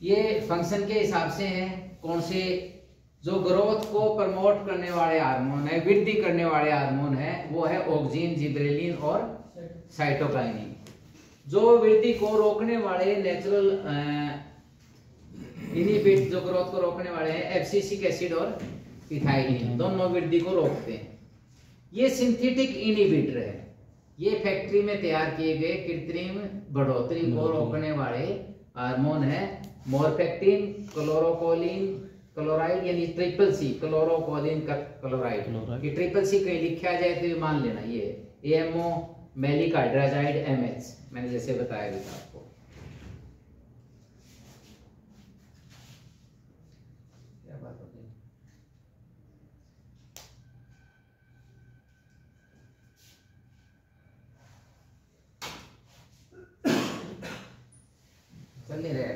ये फंक्शन के हिसाब से है कौन से, जो ग्रोथ को प्रमोट करने वाले हार्मोन है, वृद्धि करने वाले हार्मोन है, वो है ऑक्सीन, जिबरेलिन और साइटोकाइनिन। जो वृद्धि को रोकने वाले नेचुरल इनहिबिट, जो ग्रोथ को रोकने वाले हैं, एब्सिसिक एसिड और इथाइलिन, दोनों वृद्धि को रोकते हैं। ये सिंथेटिक इनहिबिटर है। ये फैक्ट्री में तैयार किए गए कृत्रिम बढ़ोतरी को रोकने वाले हार्मोन है। मोरफेक्टिन, क्लोरोकोलिन क्लोराइड यानी ट्रिपल सी, क्लोरोकोलिन क्लोराइड। ये ट्रिपल सी कहीं लिखा जाए तो ये मान लेना ये एएमओ मैलिक हाइड्रोजाइड एमएच, मैंने जैसे बताया था आपको। क्या बात हो गई? चल नहीं रहा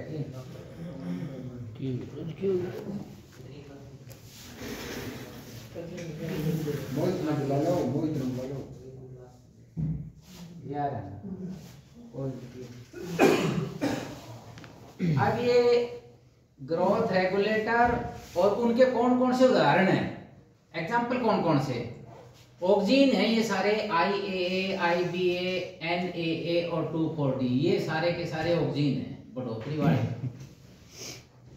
यार। अब ये ग्रोथ रेगुलेटर और उनके कौन कौन से उदाहरण हैं, एग्जाम्पल कौन कौन से? ऑक्सीन है ये सारे, IAA, IBA, NAA और 2,4-D, ये सारे के सारे ऑक्सीन है बढ़ोतरी वाले।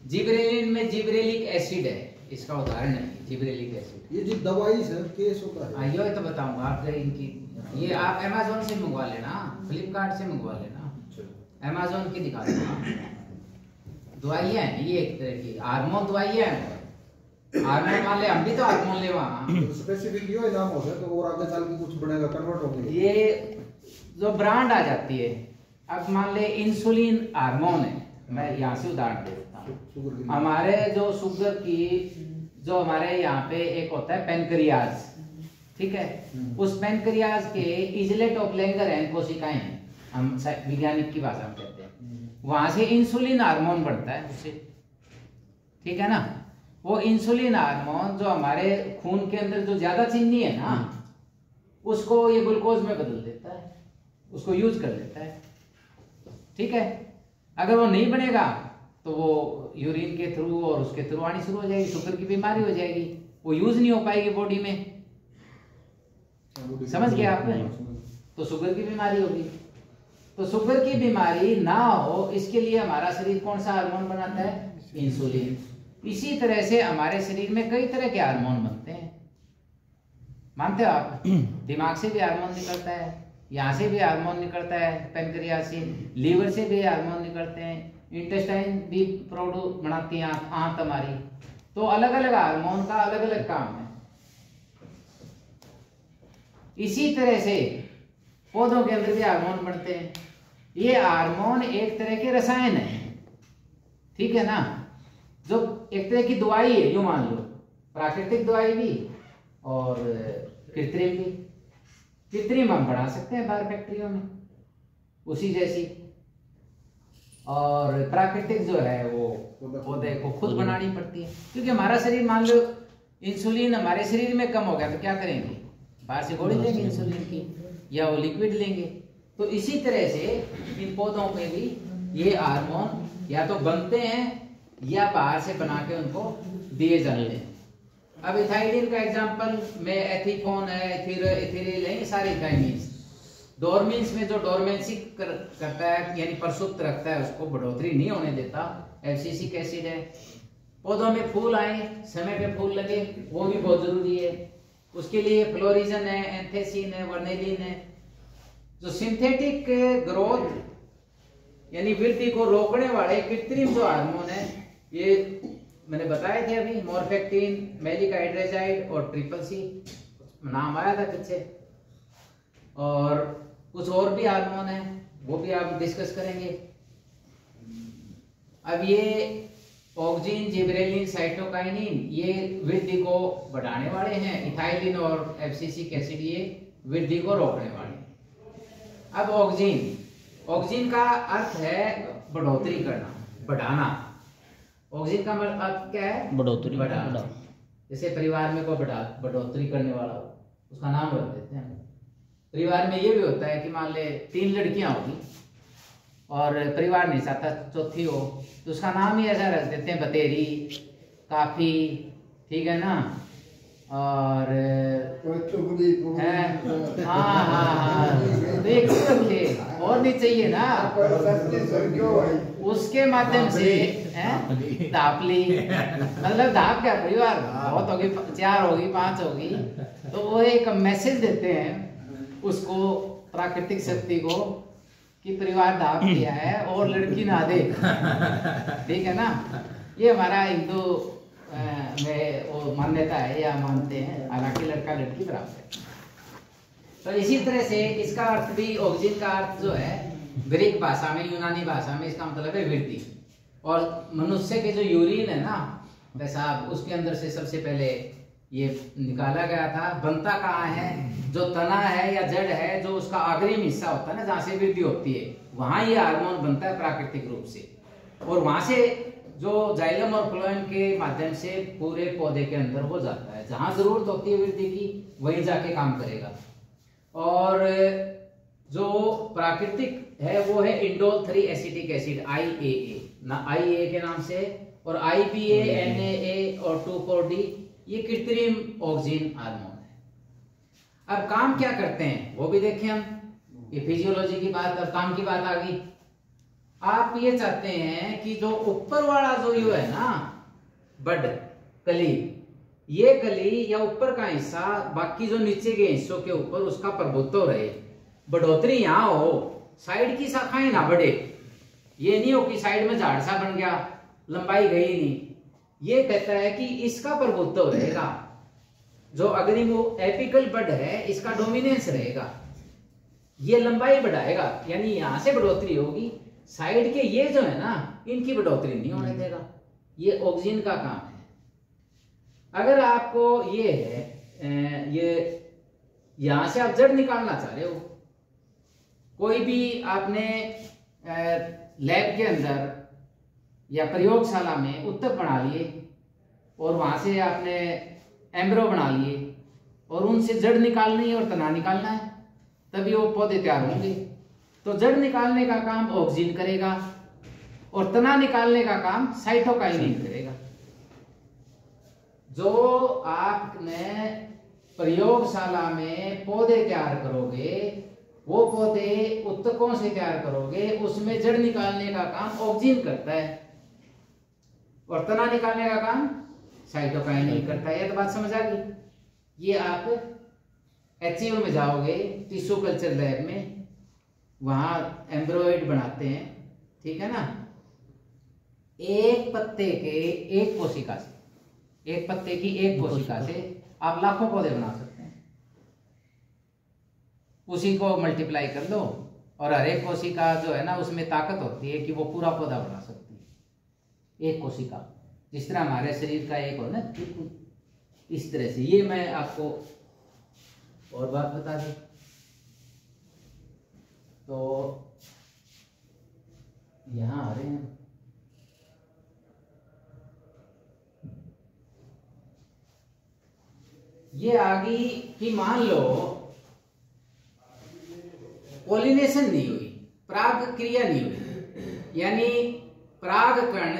जिब्रेलिन में जिब्रेलिक एसिड है, इसका उदाहरण है जिब्रेलिक एसिड। ये जो दवाई सर केस होता है, आइयो तो बताऊंगा आप इनकी। ये आप अमेज़न से मंगवा लेना, फ्लिपकार्ट से मंगवा लेना, अमेज़न की दिखा देना। दवाइयाँ हैं ये एक तरह की, हार्मोन दवाइयाँ हैं। हार्मोन मान ले, हम भी तो हार्मोन ले वहाँ स्पेसिफिक यो नाम होता है, तो और आगे चल के कुछ बनेगा, कन्वर्ट हो गया। ये जो ब्रांड आ जाती है, अब मान ले इंसुलिन हार्मोन है, मैं यहाँ से उदाहरण दे देता हूँ। हमारे जो शुगर की जो हमारे यहाँ पे एक होता है पेनक्रियाज, ठीक है, उस पेनक्रियाज के इजलेट ऑफ लैंगरहैंस कोशिकाएं हैं, हम वैज्ञानिक की भाषा में कहते हैं, वहां से इंसुलिन हार्मोन बढ़ता है उससे, ठीक है ना। वो इंसुलिन हार्मोन जो हमारे खून के अंदर जो ज्यादा चीनी है ना, उसको ये ग्लूकोज में बदल देता है, उसको यूज कर लेता है, ठीक है। अगर वो नहीं बनेगा तो वो यूरिन के थ्रू और उसके थ्रू आनी शुरू हो जाएगी, शुगर की बीमारी हो जाएगी, वो यूज नहीं हो पाएगी बॉडी में, समझ गया आपने? तो शुगर की बीमारी होगी। तो शुगर की बीमारी ना हो इसके लिए हमारा शरीर कौन सा हार्मोन बनाता है? इंसुलिन। इसी तरह से हमारे शरीर में कई तरह के हार्मोन बनते हैं, मानते हो आप? दिमाग से भी हार्मोन निकलता है, यहाँ से भी हार्मोन निकलता है पेनक्रियास से, लीवर से भी हार्मोन निकलते हैं, इंटेस्टाइन भी प्रोड्यूस बनाती है आंत हमारी। तो अलग अलग हार्मोन का अलग अलग काम है। इसी तरह से पौधों के अंदर भी हार्मोन बनते हैं। ये हार्मोन एक तरह के रसायन है, ठीक है ना, जो एक तरह की दवाई है, यूं मान लो, प्राकृतिक दवाई भी और कृत्रिम भी। कृत्रिम हम बना सकते हैं बाहर फैक्ट्रियों में उसी जैसी, और प्राकृतिक जो है वो पौधे को खुद बनानी पड़ती है। क्योंकि हमारा शरीर, मान लो इंसुलिन हमारे शरीर में कम हो गया तो क्या करेंगे? बाहर से गोली लेंगे इंसुलिन की, या वो लिक्विड लेंगे। तो इसी तरह से इन पौधों में भी ये हार्मोन या तो बनते हैं या बाहर से बना के उनको दिए जाते हैं। अब इथाइलिन का एग्जांपल में एथिफोन है, इथिरिल है, ये सारे इथाइलिन्स। डोरमेंस में जो डोरमेंसी करता है यानी प्रसुप्त रखता है, उसको बढ़ोतरी नहीं होने देता, एब्सिसिक एसिड है। पौधों में फूल आए, समय पे फूल लगे, वो भी बहुत जरूरी है। उसके लिए फ्लोरिजन है, एंथेसिन है, वर्नेलिन है। जो सिंथेटिक ग्रोथ यानी वृद्धि को रोकने वाले कृत्रिम जो हार्मोन है, ये मैंने बताए थे अभी, मोरफेक्टिन, मैलिक हाइड्रोजाइड और ट्रिपल सी, नाम आया था पीछे। और कुछ और भी हार्मोन है, वो भी आप डिस्कस करेंगे। अब ये ऑक्सीन, जिबरेलिन, साइटोकाइनिन ये वृद्धि को बढ़ाने वाले हैं। इथाइलिन और एब्सिसिक एसिड ये वृद्धि को रोकने वाले हैं। अब ऑक्सीन का अर्थ है बढ़ोतरी करना, बढ़ाना। ऑक्सीन का अर्थ क्या है? बढ़ोतरी, बढ़ाना। जैसे परिवार में कोई बढ़ोतरी करने वाला हो, उसका नाम रख देते हैं। परिवार में ये भी होता है कि मान ले 3 लड़कियां होगी और परिवार नहीं चाहता चौथी हो, तो उसका नाम ही ऐसा रख देते हैं, बतेरी, काफी, ठीक है ना। और हाँ, तो एक और नहीं चाहिए ना, उसके माध्यम से धापली, मतलब धाप क्या परिवार बहुत होगी, 4 होगी 5 होगी, तो वो एक मैसेज देते हैं उसको, प्राकृतिक शक्ति को, कि परिवार धाप दिया है और लड़की ना दे। ठीक है ना, ये हमारा हिंदू में वो मान्यता है या मानते हैं, हालांकि लड़का लड़की बराबर है। तो इसी तरह से इसका अर्थ भी, ऑक्सीजन का अर्थ जो है ग्रीक भाषा में, यूनानी भाषा में इसका मतलब है वृद्धि। और मनुष्य के जो यूरिन है ना, पेशाब, उसके अंदर से सबसे पहले ये निकाला गया था। बनता कहाँ है, जो तना है या जड़ है, जो उसका अग्रिम हिस्सा होता है ना, जहाँ से वृद्धि होती है, वहां ये हार्मोन बनता है प्राकृतिक रूप से। और वहां से जो जाइलम और फ्लोएम के माध्यम से पूरे पौधे के अंदर हो जाता है, जहां जरूरत होती है वृद्धि की वहीं जाके काम करेगा। और जो प्राकृतिक है वो है इंडोल 3 एसिटिक एसिड, IAA ना, IAA के नाम से, और IPA, NAA और 2,4-D, ये कृत्रिम ऑक्सीजन हार्मोन है। अब काम क्या करते हैं वो भी देखें हम, ये फिजियोलॉजी की बात, अब काम की बात आ गई। आप ये चाहते हैं कि जो ऊपर वाला जो यू है ना, बड, कली, ये कली या ऊपर का हिस्सा बाकी जो नीचे के हिस्सों के ऊपर उसका प्रभुत्व रहे, बढ़ोतरी यहाँ हो, साइड की शाखाएं ना बढ़े। ये नहीं हो कि साइड में झाड़ सा बन गया, लंबाई गई नहीं। ये कहता है कि इसका प्रभुत्व रहेगा, जो अग्रिम एपिकल बड है इसका डोमिनेंस रहेगा, ये लंबाई बढ़ाएगा, यानी यहां से बढ़ोतरी होगी, साइड के ये जो है ना इनकी बढ़ोतरी नहीं होने देगा। ये ऑक्सीजन का काम है। अगर आपको ये है, ये यहां से आप जड़ निकालना चाह रहे हो, कोई भी आपने लैब के अंदर या प्रयोगशाला में उत्तक बना लिए और वहां से आपने एम्ब्रो बना लिए और उनसे जड़ निकालनी है और तना निकालना है, तभी वो पौधे तैयार होंगे। तो जड़ निकालने का काम ऑक्सीजन करेगा और तना निकालने का काम साइटोकाइनिन करेगा। जो आपने प्रयोगशाला में पौधे तैयार करोगे, वो पौधे उत्तकों से तैयार करोगे, उसमें जड़ निकालने का काम ऑक्सीजन करता है और तना निकालने का काम साइटोकाइनिन करता है। ये तो बात समझ आ गई। ये आप HCO में जाओगे, टिश्यू कल्चर लैब में, वहां एम्ब्रॉयड बनाते हैं, ठीक है ना, एक पत्ते के एक कोशिका से, एक पत्ते की एक कोशिका से आप लाखों पौधे बना सकते हैं। उसी को मल्टीप्लाई कर लो और हर एक कोशिका जो है ना उसमें ताकत होती है कि वो पूरा पौधा बना सकती है, एक कोशिका, जिस तरह हमारे शरीर का एक हो ना, इस तरह से। ये मैं आपको और बात बता दूं तो यहां आ रहे हैं, ये आ गई कि मान लो पॉलिनेशन नहीं हुई, पराग क्रिया नहीं हुई, यानी पराग कण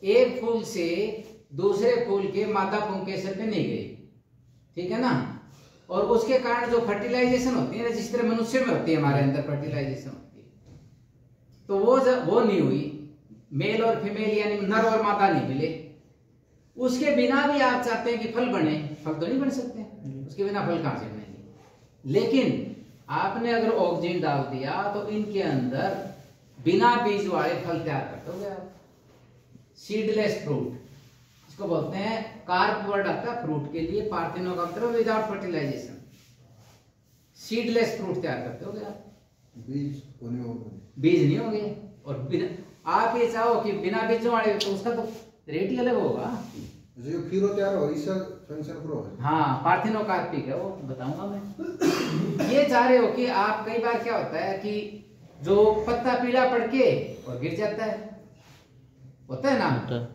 एक फूल से दूसरे फूल के मादा पुंकेसर पे नहीं गई, ठीक है ना, और उसके कारण जो फर्टिलाइजेशन होती है ना, जिस तरह मनुष्य में होती है, हमारे अंदर फर्टिलाइजेशन होती है, तो वो नहीं हुई, मेल और फीमेल यानी नर और मादा नहीं मिले। उसके बिना भी आप चाहते हैं कि फल बने, फल तो नहीं बन सकते, उसके बिना फल कहां से बनेंगे। लेकिन आपने अगर ऑक्सीजन डाल दिया तो इनके अंदर बिना बीज वाले फल तैयार कर दोगे आप। सीडलेस फ्रूट इसको बोलते हैं, कार्प वर्ड आता है फ्रूट के लिए, पार्थिनो का मतलब विदाउट फर्टिलाइजेशन, सीडलेस फ्रूट तैयार करते होगे आप, बीज नहीं होंगे। और बिना, आप ये चाहो कि बिना बीजों वाले, तो उसका तो रेट ही अलग होगा। हाँ, पार्थिनोकार्पिक है वो, बताऊंगा मैं। ये चाह रहे हो कि आप, कई बार क्या होता है कि जो पत्ता पीला पड़ के और गिर जाता है, होता है ना,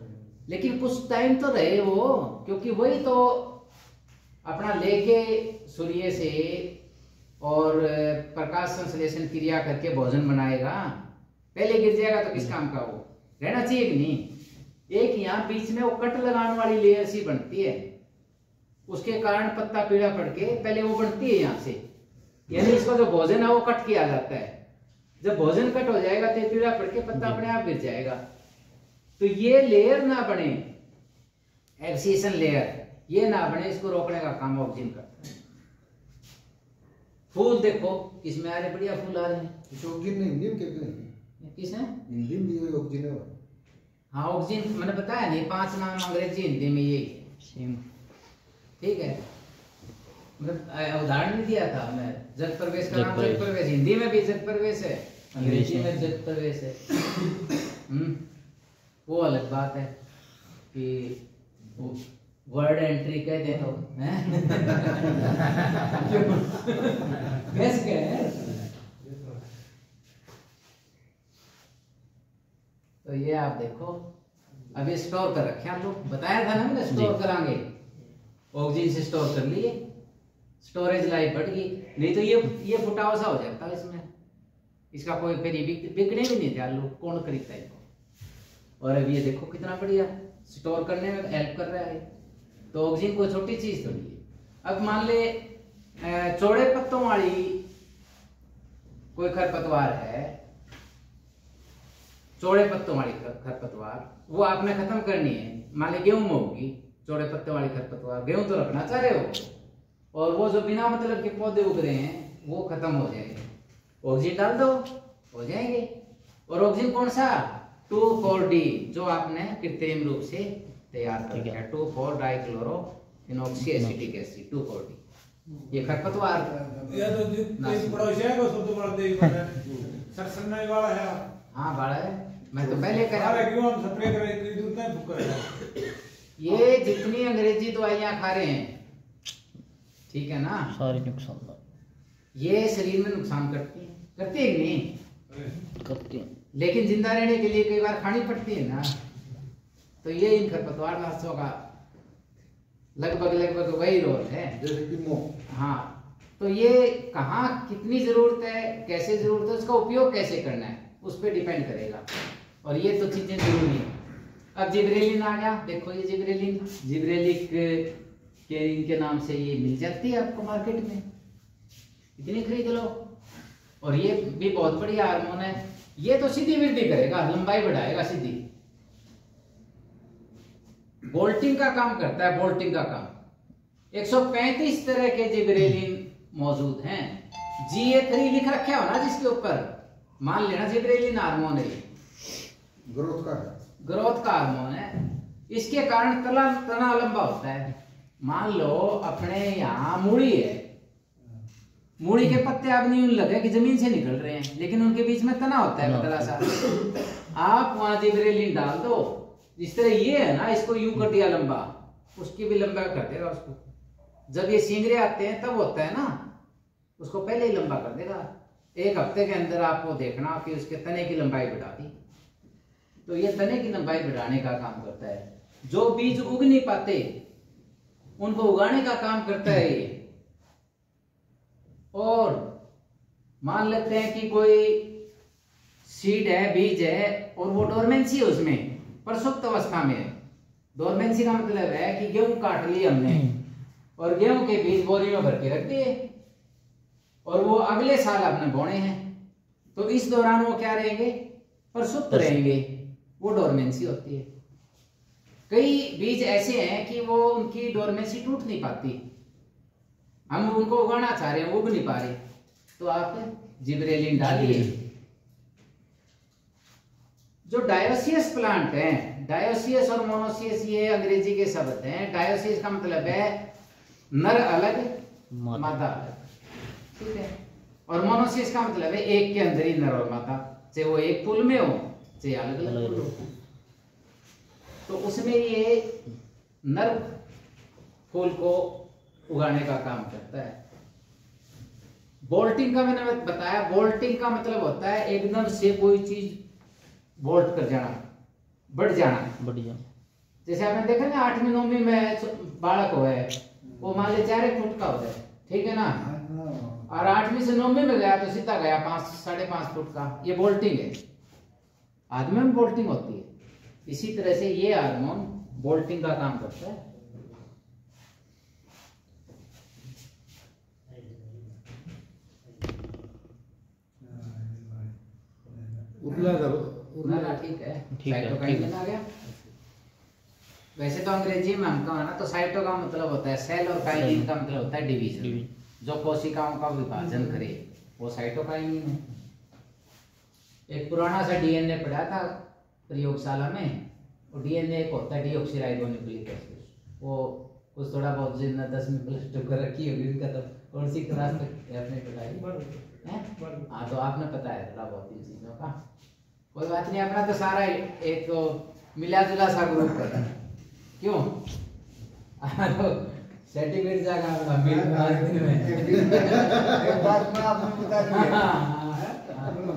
लेकिन कुछ टाइम तो रहे वो, क्योंकि वही तो अपना लेके सूर्य से और प्रकाश संश्लेषण क्रिया करके भोजन बनाएगा, पहले गिर जाएगा तो किस काम का वो, रहना चाहिए कि नहीं। एक यहाँ बीच में वो कट लगाने वाली लेयर सी बनती है, उसके कारण पत्ता पीला पड़ के पहले वो बनती है यहाँ से, यानी इसका जो भोजन है वो कट किया जाता है, जब भोजन कट हो जाएगा तो पीला पड़ के पत्ता अपने आप गिर जाएगा। तो ये लेयर ना बने, एक्सीशन लेयर ये ना बने, इसको रोकने का काम ऑक्सीजन करता है। फूल देखो किसमें आ रहे, बढ़िया फूल आ रहे हैं। ऑक्सीजन नहीं, हिंदी में क्या कहते हैं? किस है? हिंदी में भी ऑक्सीजन है। हाँ ऑक्सीजन मैंने बताया नहीं, 5 नाम अंग्रेजी हिंदी में यही सेम, ठीक है। मतलब उदाहरण नहीं दिया था मैं, जग प्रवेश का नाम जग प्रवेश, हिंदी में भी जग प्रवेश है, अंग्रेजी में जग प्रवेश है। वो अलग बात है कि वर्ड एंट्री कह दे तो कैसे है। तो ये आप देखो अभी स्टोर कर रखे हैं, तो बताया था ना मैंने स्टोर करांगे, ऑक्सीजन से स्टोर कर लिए, स्टोरेज लाइफ बढ़ गई। नहीं तो ये फुटाव सा हो जाता है इसमें, इसका कोई फिर बिकने भी नहीं थे आलू, कौन खरीदता है इसको। और अब ये देखो कितना बढ़िया स्टोर करने में हेल्प कर रहा है। तो ऑक्सीजन कोई छोटी चीज थोड़ी है। अब मान ले चौड़े पत्तों वाली कोई खरपतवार है, चौड़े पत्तों वाली खरपतवार, वो आपने खत्म करनी है। मान ली गेहूं में होगी चौड़े पत्ते वाली खरपतवार, गेहूं तो रखना चाह रहे हो, और वो जो बिना मतलब के पौधे उग रहे हैं वो खत्म हो जाएंगे, ऑक्सीजन डाल दो हो जाएंगे। और ऑक्सीजन कौन सा? 2,4-D, जो आपने कृत्रिम रूप से तैयार कर दिया, 2,4-डाइक्लोरो इनऑक्सी एसिटिक एसिड 2,4-D। ये खरपतवार ये तो कोई पड़ोसी है वो सब तो बड़ा देख रहा है, सरसन्ना वाला है। हाँ बड़ा है, मैं तो पहले कह रहा क्यों हम स्प्रे करें, कोई दूर तक फूक है। ये जितनी अंग्रेजी दवाइयां खा रहे हैं, ठीक है ना, सारी नुकसान ये शरीर में नुकसान करती है, करती है कि नहीं? करती हैं। लेकिन जिंदा रहने के लिए कई बार खानी पड़ती है ना। तो ये इन खरपतवार नाशों का लगभग वही रोल है, जैसे कि मोह। हाँ, तो ये कहाँ कितनी जरूरत है, कैसे जरूरत है, उसका उपयोग कैसे करना है, उस पर डिपेंड करेगा। और ये तो चीजें जरूरी है। अब जिब्रेलिन आ गया, देखो ये जिब्रेलिन, जिब्रेलिक के इनके नाम से ये मिल जाती है आपको मार्केट में, इतनी खरीद लो। और ये भी बहुत बढ़िया हार्मोन है, ये तो सीधी वृद्धि करेगा, लंबाई बढ़ाएगा सीधी, बोल्टिंग का काम करता है, बोल्टिंग का काम। 135 तरह के जिब्रेलिन मौजूद हैं। GA3 लिख रखा हो ना जिसके ऊपर, मान लेना जिब्रेलिन हार्मोन है, ग्रोथ का हार्मोन है। इसके कारण तना लंबा होता है। मान लो अपने यहाँ मूली है, मूली के पत्ते अब नहीं लगे कि जमीन से निकल रहे हैं, लेकिन उनके बीच में तना होता है पतला सा। आप वहां जिब्रेलिन डाल दो, जिस तरह ये है ना, इसको यूं कर दिया लंबा, उसकी भी लंबा कर देगा उसको। जब ये सिंगरे आते हैं तब होता है ना, उसको पहले ही लंबा कर देगा। 1 हफ्ते के अंदर आपको देखना कि उसके तने की लंबाई बढ़ा दी। तो ये तने की लंबाई बढ़ाने का काम करता है। जो बीज उग नहीं पाते उनको उगाने का काम करता है ये। और मान लेते हैं कि कोई सीड है, बीज है, और वो डोरमेंसी है, उसमें प्रसुप्त अवस्था में है। डोरमेंसी का मतलब है कि गेहूं काट लिए हमने और गेहूं के बीज बोरी में भर के रख दिए और वो अगले साल आपने बोने हैं, तो इस दौरान वो क्या रहेंगे? प्रसुप्त रहेंगे, वो डोरमेंसी होती है। कई बीज ऐसे हैं कि वो उनकी डोरमेंसी टूट नहीं पाती, हम उनको उगाना चाह रहे हैं, उग नहीं पा रहे, तो आप जिब्रेलिन डालिए। जो डायोसियस प्लांट है, डायोसियस और मोनोसियस ये अंग्रेजी के शब्द हैं। डायोसियस का मतलब है नर अलग मादा अलग, ठीक है। और मोनोसियस का मतलब है एक के अंदर ही नर और मादा, चाहे वो एक पुल में हो चाहे अलग अलग पुल हो। तो उसमें ये नर फूल को उगाने का काम करता है। बोल्टिंग का मैंने बताया, बोल्टिंग का मतलब होता है एकदम से कोई चीज बोल्ट कर जाना, बढ़ जाना। जैसे आपने देखा ना 8वीं 9वीं में बालक हो है, वो मान ले 4 फुट का होता है, ठीक है ना, और 8वीं से 9वीं में गया तो सीधा गया 5 साढ़े 5 फुट का। ये बोल्टिंग है, आदमी में बोल्टिंग होती है। इसी तरह से ये हार्मोन बोल्टिंग का काम करता है। ना ठीक है, साइटोकाइनेसिस आ गया। वैसे तो अंग्रेजी में हम कहा ना तो साइटो का मतलब होता है सेल और काइनिन का मतलब होता है डिवीजन। जो कोशिकाओं का विभाजन करे वो साइटोकाइनिन है। एक पुराना सा डीएनए पढ़ा था प्रयोगशाला में, और डीएनए एक होता है डीऑक्सीराइबोन्यूक्लिक एसिड, वो कुछ थोड़ा बहुत जितना 10वीं प्लस 2 कर रखी होगी उनका, तो कौन सी क्लास तक आपने पढ़ाई है? हाँ, तो आपने पता है थोड़ा बहुत इन चीजों का, कोई बात नहीं। अपना तो सारा एक तो मिला जुला सा ग्रुप है, क्यों? तो सर्टिफिकेट जाएगा अपना मिल एक बात मैं आपको बता दूं,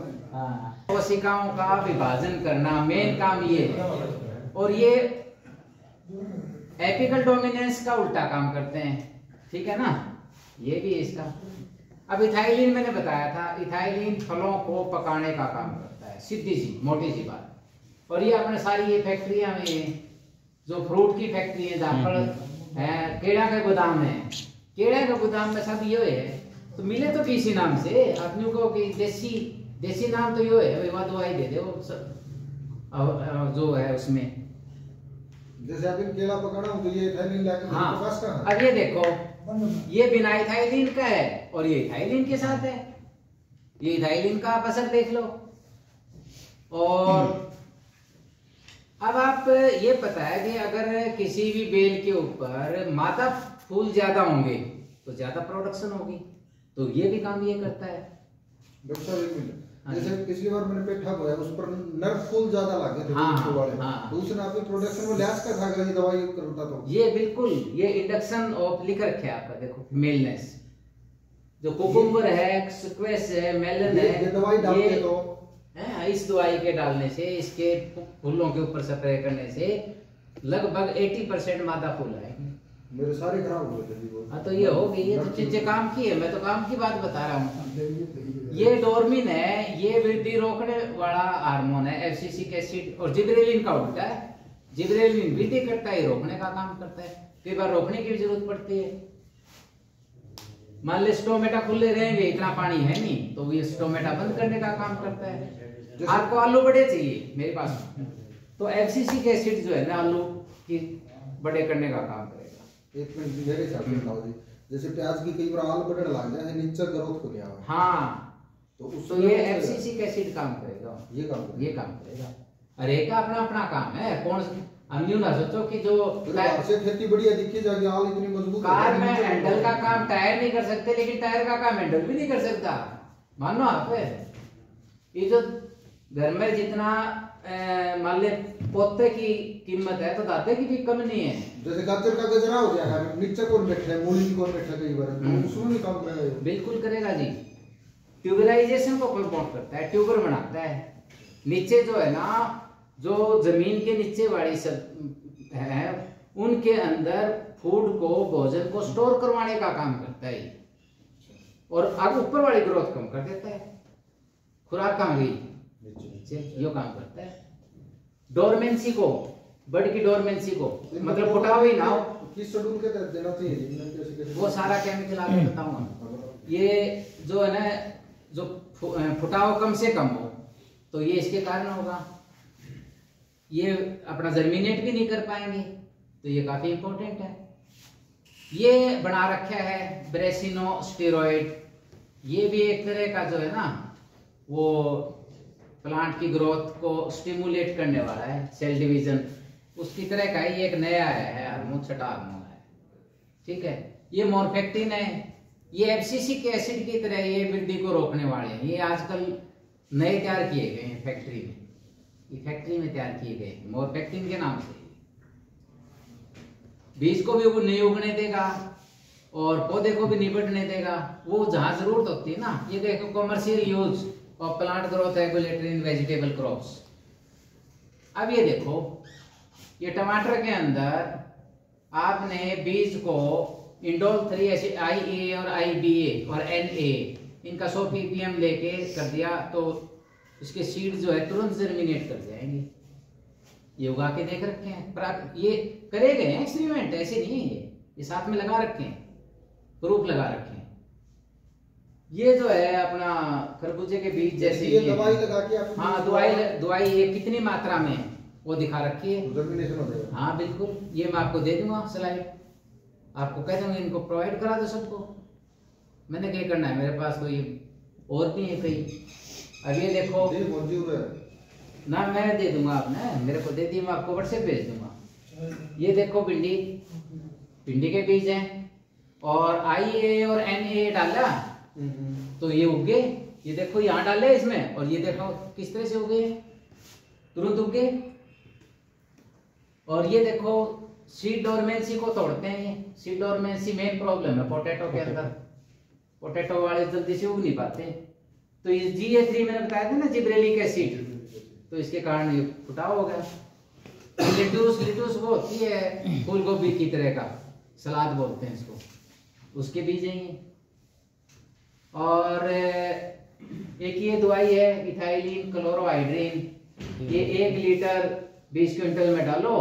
कोशिकाओं का विभाजन करना मेन काम ये है, और ये एपिकल डोमिनेंस का उल्टा काम करते हैं, ठीक है ना? ये भी है इसका। अब इथाइलिन मैंने बताया था, इथाइलिन फलों को पकाने का काम करता है, सीधी सी मोटी सी बात। और ये अपने सारी ये फैक्ट्रियां में जो फ्रूट की फैक्ट्री है, जहाँ फल है, केड़ा के गोदाम है, केड़ा के गोदाम में सब ये है। तो मिले तो किसी नाम से आदमी को कि देसी नाम तो ये है, वह दवाई दे दे वो जो है उसमें। जैसे आप केला पकाना हो तो ये इथाइलिन लाके हाँ, पास का। अब ये देखो, ये बिना इथाइलिन का है और ये इथाइलिन के साथ है। ये इथाइलिन का आप असर देख लो। और अब आप ये पता है कि अगर किसी भी बेल के ऊपर मादा फूल ज्यादा होंगे तो ज्यादा प्रोडक्शन होगी, तो ये भी काम ये करता है। डॉक्टर साहब एक मिनट, जैसे पिछली बार मैंने पेठा बोया उस पर नर फूल ज्यादा लगे थे, हाँ, वाले हाँ। तो उसने आपकी प्रोडक्शन में लैस का था कि दवाई करता तो ये बिल्कुल ये इंडक्शन ऑफ लिख रखे हैं आपका, देखो मेलनेस जो कुकुम्बर है, स्क्वेश है, मेलन है, ये दवाई डालते तो है। इस दवाई के डालने से, इसके फूलों के ऊपर स्प्रे करने से लगभग 80% मादा फूल आएंगे। मेरे सारे खराब हो गए थे वो। हाँ, तो ये हो गई, ये तो चीजें काम की है, मैं तो काम की बात बता रहा हूँ। ये डोर्मिन है, ये वृद्धि रोकने वाला हार्मोन है, एफसीसिक एसिड, और जिबरेलिन का उल्टा है। जिबरेलिन वृद्धि करता है, रोकने का काम करता है। कई बार रोकने की भी जरूरत पड़ती है। मान ली स्टोमेटा खुले रहेंगे, इतना पानी है नहीं, तो ये स्टोमेटा बंद करने का काम करता है। आपको आलू बड़े चाहिए मेरे पास, तो एफसीसिक एसिड जो है ना आलू की बड़े करने का काम करेगा। एक मिनट मेरे हिसाब से बताओ जी, जैसे प्याज की कई बार आल बढ़ने लग जाए नीचे ग्रोथ हो गया, हाँ, तो ये एफसीसिक एसिड काम करेगा, ये काम करेगा। अरे का अपना अपना काम है। कौन हम यूं ना सोचो कि जो से खेती बढ़िया दिखी जाएगी, आल इतनी मजबूत कार में हैंडल का काम टायर नहीं कर सकते, लेकिन टायर का काम हैंडल भी नहीं कर सकता, मानो आप। ये जो घर में जितना मान ले पोते की कीमत है, तो दाते की भी कम नहीं है। जैसे गाजर का गजरा हो गया है, नीचे कौन बैठा है, मूली कौन बैठा है, कई बार तो उसमें भी काम करेगा। बिल्कुल करेगा जी। ट्यूबराइजेशन को प्रमोट करता है, ट्यूबर बनाता है। नीचे जो है ना, जो जमीन के नीचे वाली सब है, उनके अंदर फूड को, भोजन को स्टोर करवाने का काम करता है, और अब ऊपर वाली ग्रोथ कम कर देता है। खुराक कहाँ गई, यो काम करता है। डोरमेंसी को, बर्ड की डोरमेंसी को, मतलब फुटाव ही ना हो, किस शेड्यूल के तहत देना चाहिए, वो सारा केमिकल आपको बताऊंगा। ये जो है ना, जो फुटाव कम से कम हो, तो ये इसके कारण होगा। ये अपना जर्मिनेट भी नहीं कर पाएंगे, तो ये काफी इंपॉर्टेंट है। ये बना रखा है ब्रेसिनोस्टेरॉइड, ये भी एक तरह का जो है ना, वो प्लांट की ग्रोथ को स्टिमुलेट करने वाला है, सेल डिवीजन उसकी तरह का ही एक नया है हार्मोन, छठा हार्मोन है, ठीक है। ये मॉर्फेक्टिन है, ये एफसीसिक एसिड की तरह ये वृद्धि को रोकने वाले हैं। ये आजकल नए तैयार किए गए हैं फैक्ट्री में, ये फैक्ट्री में तैयार किए गए मॉर्फेक्टिन के नाम से। बीज को भी नहीं उगने देगा और पौधे को भी नहीं बढ़ने देगा, वो जहां जरूरत होती है ना। ये देखो, commercial use of plant growth regulator in vegetable crops. अब ये देखो, ये टमाटर के अंदर आपने बीज को इंडोल 3 एसिड IA और IBA और NA इनका 100 ppm लेके कर दिया, तो इसके सीड जो है तुरंत जर्मिनेट कर जाएंगे। ये उगा के देख रखे हैं, पर ये करे गए हैं एक्सपेरिमेंट, ऐसे नहीं है। ये साथ में लगा रखे हैं, प्रूफ लगा रखे हैं। ये जो है अपना खरबूजे के बीज जैसे ये दवाई लगा के आप, हाँ दवाई ये कितनी मात्रा में है वो दिखा रखी है। जर्मिनेशन हो जाएगा। हाँ बिल्कुल, ये मैं आपको दे दूंगा स्लाइड, आपको कह दूंगा इनको प्रोवाइड करा दो सबको। मैंने क्या करना है, मेरे पास तो ये और भी है कई। अब ये देखो ना, मैं दे दूंगा, आपने मेरे को दे दी, मैं आपको व्हाट्सएप भेज दूंगा। ये देखो भिंडी के बीज हैं और IA और NA डाला तो ये उग गए। ये देखो यहाँ डाले इसमें और ये देखो किस तरह से उगे, तुरंत उग गए। और ये देखो सीड डोरमेंसी को तोड़ते हैं। ये सीड डोरमेंसी मेन प्रॉब्लम है पोटैटो के अंदर, पोटैटो वाले जल्दी से उग नहीं पाते। तो ये GA3 मैंने बताया था ना, जिब्रेलिक एसिड, तो इसके कारण ये फुटाव हो गया। लिटूस वो होती है फूल गोभी की तरह का, सलाद बोलते हैं इसको, उसके बीज हैं ये। और एक ये दवाई है इथाइलिन क्लोरोहाइड्रिन, ये 1 लीटर 20 क्विंटल में डालो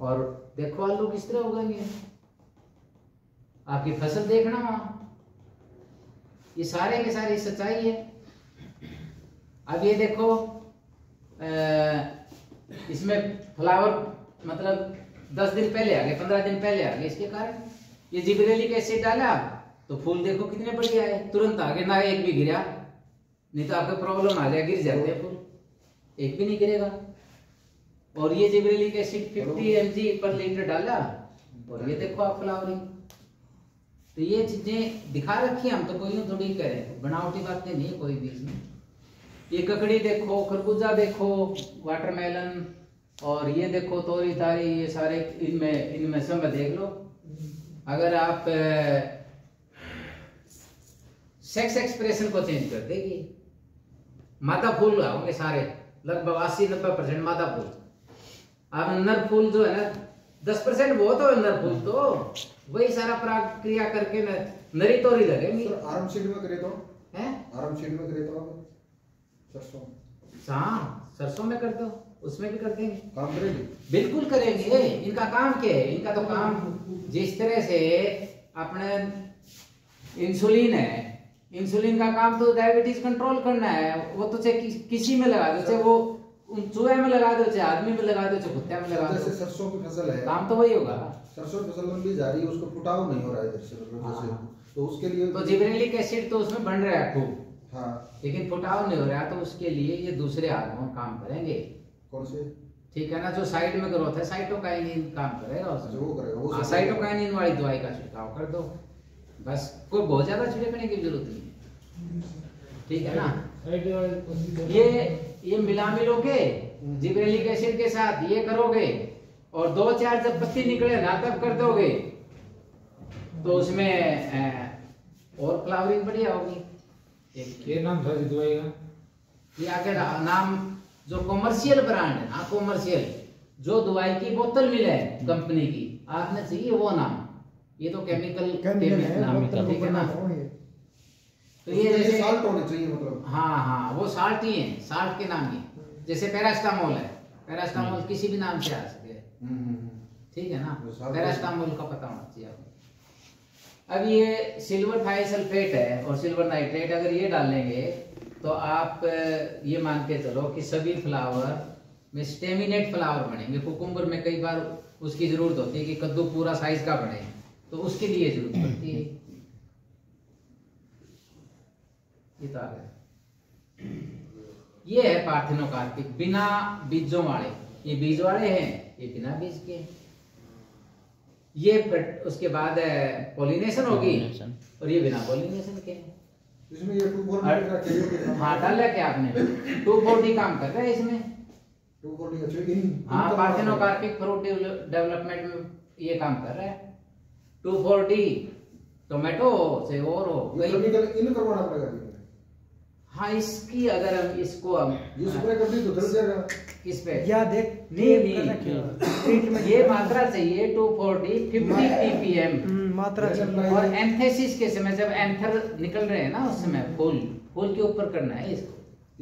और देखो आलू किस तरह उगेंगे, आपकी फसल देखना वहां। ये सारे के सारी सच्चाई है। अब ये देखो इसमें फ्लावर मतलब 10 दिन पहले आ गए, 15 दिन पहले आ गए। इसके कारण ये जिब्रेलिक एसिड डाला तो फूल देखो कितने बढ़िया है, तुरंत आगे, ना एक भी गिरा, नहीं तो आपको प्रॉब्लम आ जाए, गिर जाते हैं फूल, एक भी नहीं गिरेगा। और ये जिब्रेलिक एसिड 50 mg पर लीटर डाला और ये देखो आप फ्लावरिंग। तो ये चीजें दिखा रखी है, हम तो कोई थोड़ी करें, बनावटी बातें नहीं कोई भी इसमें। ये ककड़ी देखो, खरबूजा देखो, वाटरमेलन, और ये देखो तोरी तारी, ये सारे इनमें सब देख लो। अगर आप सेक्स एक्सप्रेशन को चेंज कर देगी, मादा फूल होंगे सारे, लगभग 80-90% मादा फूल। अब नर फूल जो है ना 10% बहुत हो, नर फूल तो वही सारा प्रक्रिया करके नरी तोरी लगेंगी। आराम सीड में करे तो है, आराम सीड में करे तो सरसों, हाँ सरसों में कर दो, उसमें भी कर देंगे, काम करेगी, बिल्कुल करेंगे। इनका काम क्या है, इनका तो काम जिस तरह से अपने इंसुलिन है, इंसुलिन का काम तो डायबिटीज कंट्रोल करना है। वो तो चाहे किसी में लगा दो, चाहे वो चूहे में लगा दो, चाहे आदमी में लगा दो, चाहे कुत्ते में लगा दो, जैसे सरसों की फसल है, काम तो वही होगा। सरसों की फसल लंबी जा रही है, उसको फुटाव नहीं हो रहा है इधर से, जैसे तो उसके लिए तो जिब्रेलिक एसिड तो उसमें बन रहा है खूब, हाँ, लेकिन फुटाव नहीं हो रहा, तो उसके लिए ये दूसरे हार्मोन काम करेंगे। कौन से, ठीक है ना, जो साइड में ग्रोथ है साइटोकाइनिन काम करेगा उसमें, वो करेगा, वो साइटोकाइनिन वाली दवाई का छिड़काव कर दो बस, कोई बहुत ज्यादा छिड़कने की जरूरत नहीं, ठीक है ना। ये मिला मिलो के जिब्रेलिक एसिड के साथ ये करोगे और 2-4 जब पत्ती निकले ना तब कर दोगे तो उसमें और फ्लावरिंग बढ़िया होगी। ये नाम था दवाई का, ये आगे नाम जो कॉमर्शियल ब्रांड है ना, कॉमर्शियल जो दवाई की बोतल मिले है कंपनी की, आपने चाहिए वो नाम, ये तो केमिकल नाम का, ठीक है ना। तो ये जैसे साल्ट होने चाहिए, मतलब हाँ वो साल्ट ही है, साल्ट के नाम ही, जैसे पैरास्टामोल है, पैरास्टामोल किसी भी नाम से आ सके, ठीक है ना, पैरास्टामोल का पता होना चाहिए आपको। अब ये सिल्वर थाइसल्फेट है और सिल्वर नाइट्रेट, अगर ये डालेंगे तो आप ये मान के चलो कि सभी फ्लावर में स्टेमिनेट फ्लावर बनेंगे। कुकुम्बर में कई बार उसकी जरूरत होती है कि कद्दू पूरा साइज का बने, तो उसके लिए जरूरत पड़ती है। ये तो आ गया, ये है पार्थेनोकार्पिक बिना बीजों वाले, ये बीज वाले हैं, ये बिना बीज के। ये उसके बाद पॉलिनेशन होगी और ये बिना पॉलिनेशन के। इसमें ये 240 हाँ डाला क्या आपने, 240 काम कर रहा है इसमें, 240 अच्छा, हाँ पार्थेनोकार्पिक फ्रूट डेवलपमेंट में ये काम कर रहा है। 240 टोमेटो से और हो इन करवाना पड़ेगा। हाँ इसकी अगर हम इसको हम स्प्रे कर दी तो चल जाएगा किस पे, या देख नहीं ये मात्रा चाहिए 240 50 ppm मात्रा और एंथेसिस के समय जब एंथर निकल रहे हैं ना उस समय फूल के ऊपर करना है इसको,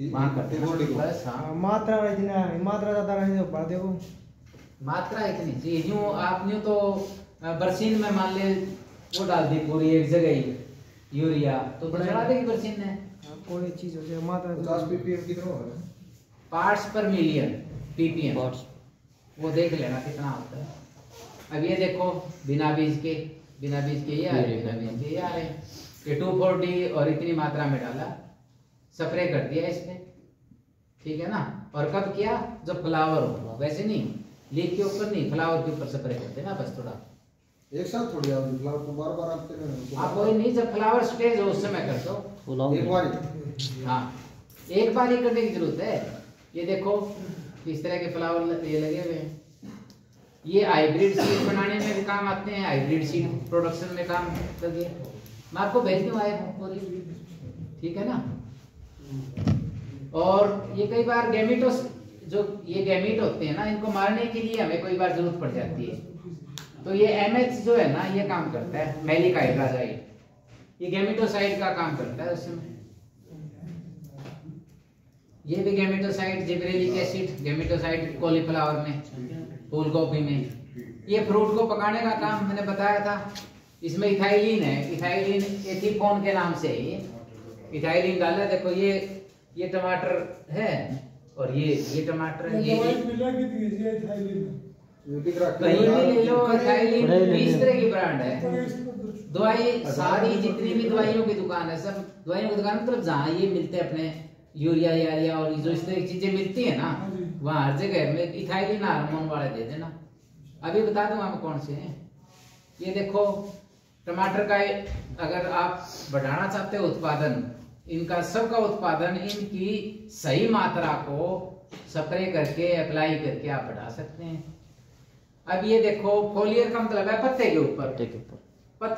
वहां करते हैं बस। हाँ मात्रा इतना मात्रा ज्यादा रहने बढ़ देखो, मात्रा इतनी चाहिए। यूं आप यूं तो बरसीन में मान ले वो डाल दी पूरी एक जगह ही, यूरिया तो चढ़ा देगी बरसीन ने। कोई चीज हो जाए मात्रा 50 ppm कितना होगा? पार्ट्स पर मिलियन ppm वो देख लेना कितना होता है। अब ये देखो बिना बीज के ये आ रहे, बिना बीज के ये आ रहे हैं। ये 240 और इतनी मात्रा में डाला, स्प्रे कर दिया इस पे, ठीक है ना। और कब किया? जब फ्लावर हो, वैसे नहीं लीफ के ऊपर नहीं, फ्लावर के ऊपर स्प्रे करते ना, बस थोड़ा एक साथ थोड़ी आप फ्लावर को बार-बार आपते हैं। आप कोई नहीं, जब फ्लावर स्टेज हो उस समय कर दो एक बार। हाँ, एक बार ही करने की जरूरत है। ये देखो किस तरह के फ्लावर ये लगे हुए हैं। ये हाइब्रिड सीड बनाने में भी काम आते हैं, हाइब्रिड सीड प्रोडक्शन में काम करते हैं। मैं आपको भेज दूँ पूरी, ठीक है ना। और ये कई बार गैमीटोस, जो ये गैमीट होते हैं ना, इनको मारने के लिए हमें कई बार जरूरत पड़ जाती है। तो ये MH जो है ना, ये काम करता है, मैलिक हाइड्राजाइड, ये गैमेटोसाइड का काम करता है उसमें। ये भी गैमेटोसाइड, जिब्रेलिक एसिड गैमेटोसाइड कॉलीफ्लावर में, फूल गोभी में। ये फ्रूट को पकाने का काम मैंने बताया था। इसमें इथाइलिन है, इथाइलिन एथिफोन के नाम से है। ये इथाइलिन डाला, देखो ये टमाटर है और ये टमाटर है, ये कहीं भी ले लो। इथाइलिन 20 तरह की ब्रांड है। दवाई सारी जितनी भी दवाइयों की दुकान है, सब दवाइयों की दुकान मतलब जहाँ ये मिलते हैं अपने यूरिया और जो इस तरह की चीजें मिलती है ना, वहाँ हर जगह में इथाइलिन हार्मोन वाले दे देना। अभी बता दूं आप कौन से हैं। ये देखो टमाटर का, अगर आप बढ़ाना चाहते हो उत्पादन, इनका सबका उत्पादन इनकी सही मात्रा को स्प्रे करके अप्लाई करके आप बढ़ा सकते हैं। अब ये देखो फोलियर का मतलब है पत्ते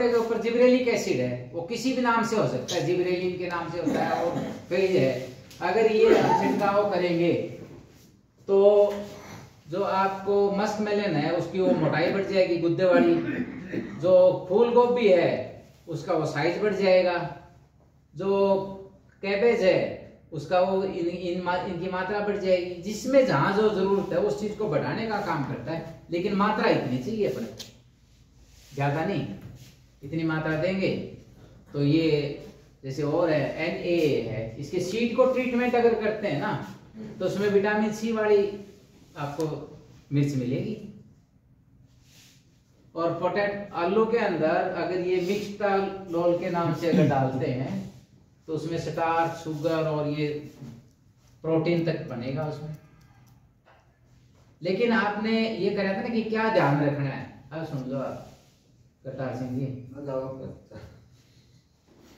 के ऊपर जिब्रेलिक एसिड है, वो किसी भी नाम से हो सकता है, जिब्रेलिन के नाम से होता है और फेज है। अगर ये छिड़काव करेंगे तो जो आपको मस्कमेलन है उसकी वो मोटाई बढ़ जाएगी, गुद्दे वाली। जो फूल गोभी है उसका वो साइज बढ़ जाएगा। जो कैबेज है उसका वो इनकी मात्रा बढ़ जाएगी। जिसमें जहां जो जरूरत है उस चीज को बढ़ाने का काम करता है, लेकिन मात्रा इतनी चाहिए अपने, ज्यादा नहीं। इतनी मात्रा देंगे तो ये जैसे और है NA है, इसके सीड को ट्रीटमेंट अगर करते हैं ना तो उसमें विटामिन C वाली आपको मिर्च मिलेगी। और पोटैट आलू के अंदर अगर ये मिक्सटालोल के नाम से अगर डालते हैं तो उसमें स्टार्च, शुगर और ये प्रोटीन तक बनेगा उसमें। लेकिन आपने ये कहा था ना कि क्या ध्यान रखना है, अब सुन लो आप करतार सिंह जी।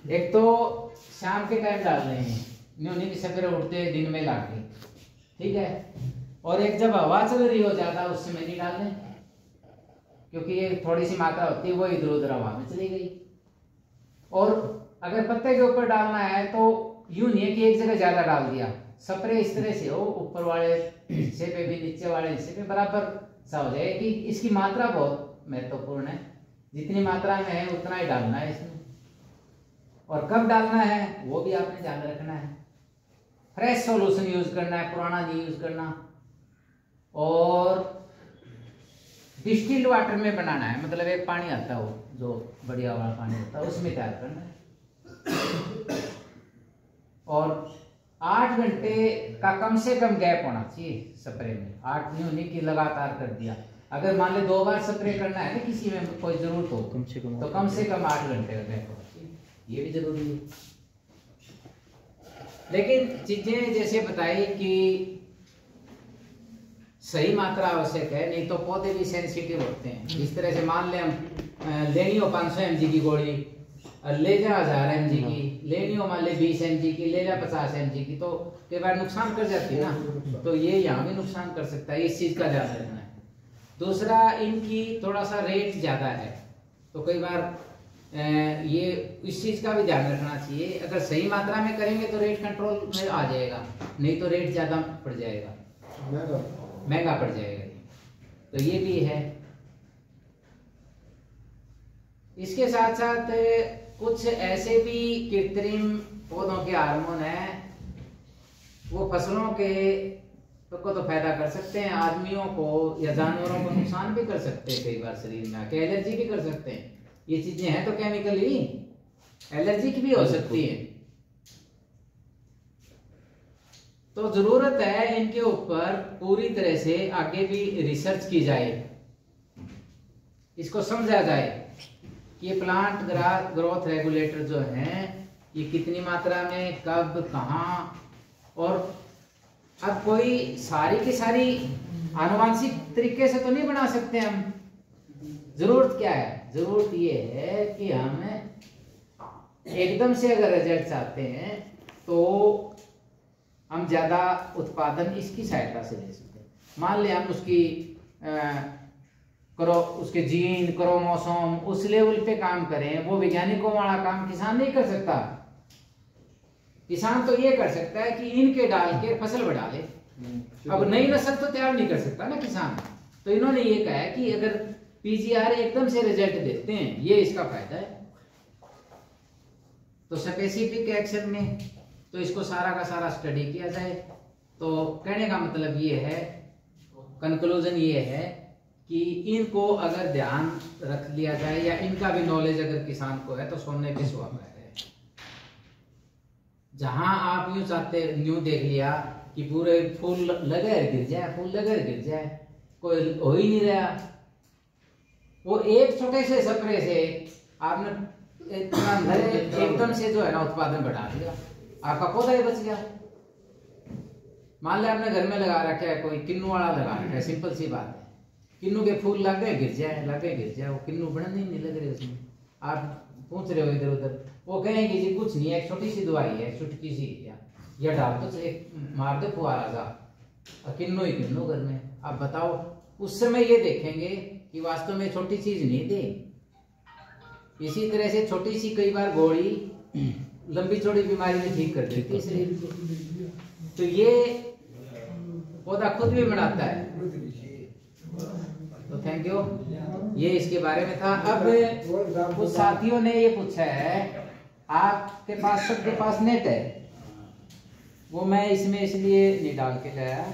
एक तो शाम के टाइम डाल रहे हैं, न्यूनी की सवेरे उठते दिन में ला के, ठीक है। और एक जब हवा चल रही हो ज्यादा उस समय नहीं डालने, क्योंकि ये थोड़ी सी मात्रा होती है वो इधर उधर हवा में चली गई। और अगर पत्ते के ऊपर डालना है तो यूं नहीं है कि एक जगह ज्यादा डाल दिया, स्प्रे इस तरह से हो ऊपर वाले हिस्से पे भी नीचे वाले हिस्से पे बराबर सा हो जाए कि इसकी मात्रा बहुत महत्वपूर्ण है। जितनी मात्रा में है उतना ही डालना है इसमें, और कब डालना है वो भी आपने ध्यान रखना है। फ्रेश सॉल्यूशन यूज करना है, पुराना नहीं यूज करना। और डिस्टिल्ड वाटर में बनाना है, मतलब एक पानी आता है वो जो बढ़िया वाला पानी होता है उसमें तैयार करना है। और 8 घंटे का कम से कम गैप होना चाहिए स्प्रे में। 8 नहीं होने की लगातार कर दिया। अगर मान ले 2 बार स्प्रे करना है ना किसी में कोई जरूरत हो तो कम से कम 8 घंटे का गैप होना चाहिए, ये भी जरूरी है। लेकिन चीजें जैसे बताई कि सही मात्रा आवश्यक है, नहीं तो पौधे भी सेंसिटिव होते हैं। इस तरह से मान ले हम लेनी हो 500 mg की गोली, ले जा 1000 mg की, लेनी हो मान ले 20 mg की, ले जा 50 mg की, तो कई बार नुकसान कर जाती है ना, तो ये यहाँ भी नुकसान कर सकता है। इस चीज का ध्यान रखना है। दूसरा, इनकी थोड़ा सा रेट ज्यादा है, तो कई बार ये इस चीज का भी ध्यान रखना चाहिए। अगर सही मात्रा में करेंगे तो रेट कंट्रोल में आ जाएगा, नहीं तो रेट ज्यादा पड़ जाएगा, महंगा पड़ जाएगा। तो ये भी है। इसके साथ साथ कुछ ऐसे भी कृत्रिम पौधों के हार्मोन हैं, वो फसलों के को तो फायदा कर सकते हैं, आदमियों को या जानवरों को नुकसान भी कर सकते हैं, कई बार शरीर में आके एलर्जी भी कर सकते हैं। ये चीजें हैं तो केमिकली, एलर्जिक भी हो सकती है। तो जरूरत है इनके ऊपर पूरी तरह से आगे भी रिसर्च की जाए, इसको समझा जाए कि ये प्लांट ग्रोथ रेगुलेटर जो हैं ये कितनी मात्रा में, कब, कहाँ। और अब कोई सारी की सारी आनुवांशिक तरीके से तो नहीं बना सकते हम। जरूरत क्या है? जरूरत ये है कि हम एकदम से अगर रिजल्ट चाहते हैं तो हम ज्यादा उत्पादन इसकी सहायता से ले सकते हैं। मान लें हम उसके जीन, क्रोमोसोम उस लेवल पे काम करें, वो वैज्ञानिकों वाला काम किसान नहीं कर सकता। किसान तो ये कर सकता है कि इनके डाल के फसल बढ़ा ले। अब नई नस्ल तो तैयार नहीं कर सकता ना किसान। तो इन्होंने ये कहा है कि अगर पीजीआर एकदम से रिजल्ट देते हैं, ये इसका फायदा है। तो स्पेसिफिक एक्शन में तो इसको सारा का सारा स्टडी किया जाए। तो कहने का मतलब ये है, कंक्लूजन ये है कि इनको अगर ध्यान रख लिया जाए या इनका भी नॉलेज अगर किसान को है तो सोने पे सुहागा है। जहां आप यूं चाहते, यूं देख लिया कि पूरे फूल लगे गिर जाए, फूल लगे गिर जाए, कोई हो ही नहीं रहा। वो एक छोटे से स्प्रे से आपने इतना एकदम से जो है ना उत्पादन बढ़ा दिया, आपका पौधा ही बच गया। मान ले आपने घर में लगा रखा है, कोई किन्नू वाला लगा रखा है, सिंपल सी बात है, किन्नू के फूल लग गए गिर जाए, लग गए गिर जाए, वो किन्नू बढ़ने ही नहीं लग रहे उसमें। आप पूछ रहे हो इधर उधर, वो कहेंगे जी कुछ नहीं है, एक छोटी सी दवाई है, चुटकी सी, या डाल दो, एक मार दो फुहारा सा, किन्नू ही किन्नू घर में। आप बताओ, उस समय ये देखेंगे कि वास्तव में छोटी चीज नहीं थी। इसी तरह से छोटी सी कई बार गोली लंबी चौड़ी बीमारी में ठीक कर देती है शरीर को। तो ये पौधा खुद भी बनाता है। तो थैंक यू, ये इसके बारे में था। अब कुछ साथियों ने ये पूछा है, आपके पास, सबके पास नेट है? वो मैं इसमें इसलिए नहीं डाल के लाया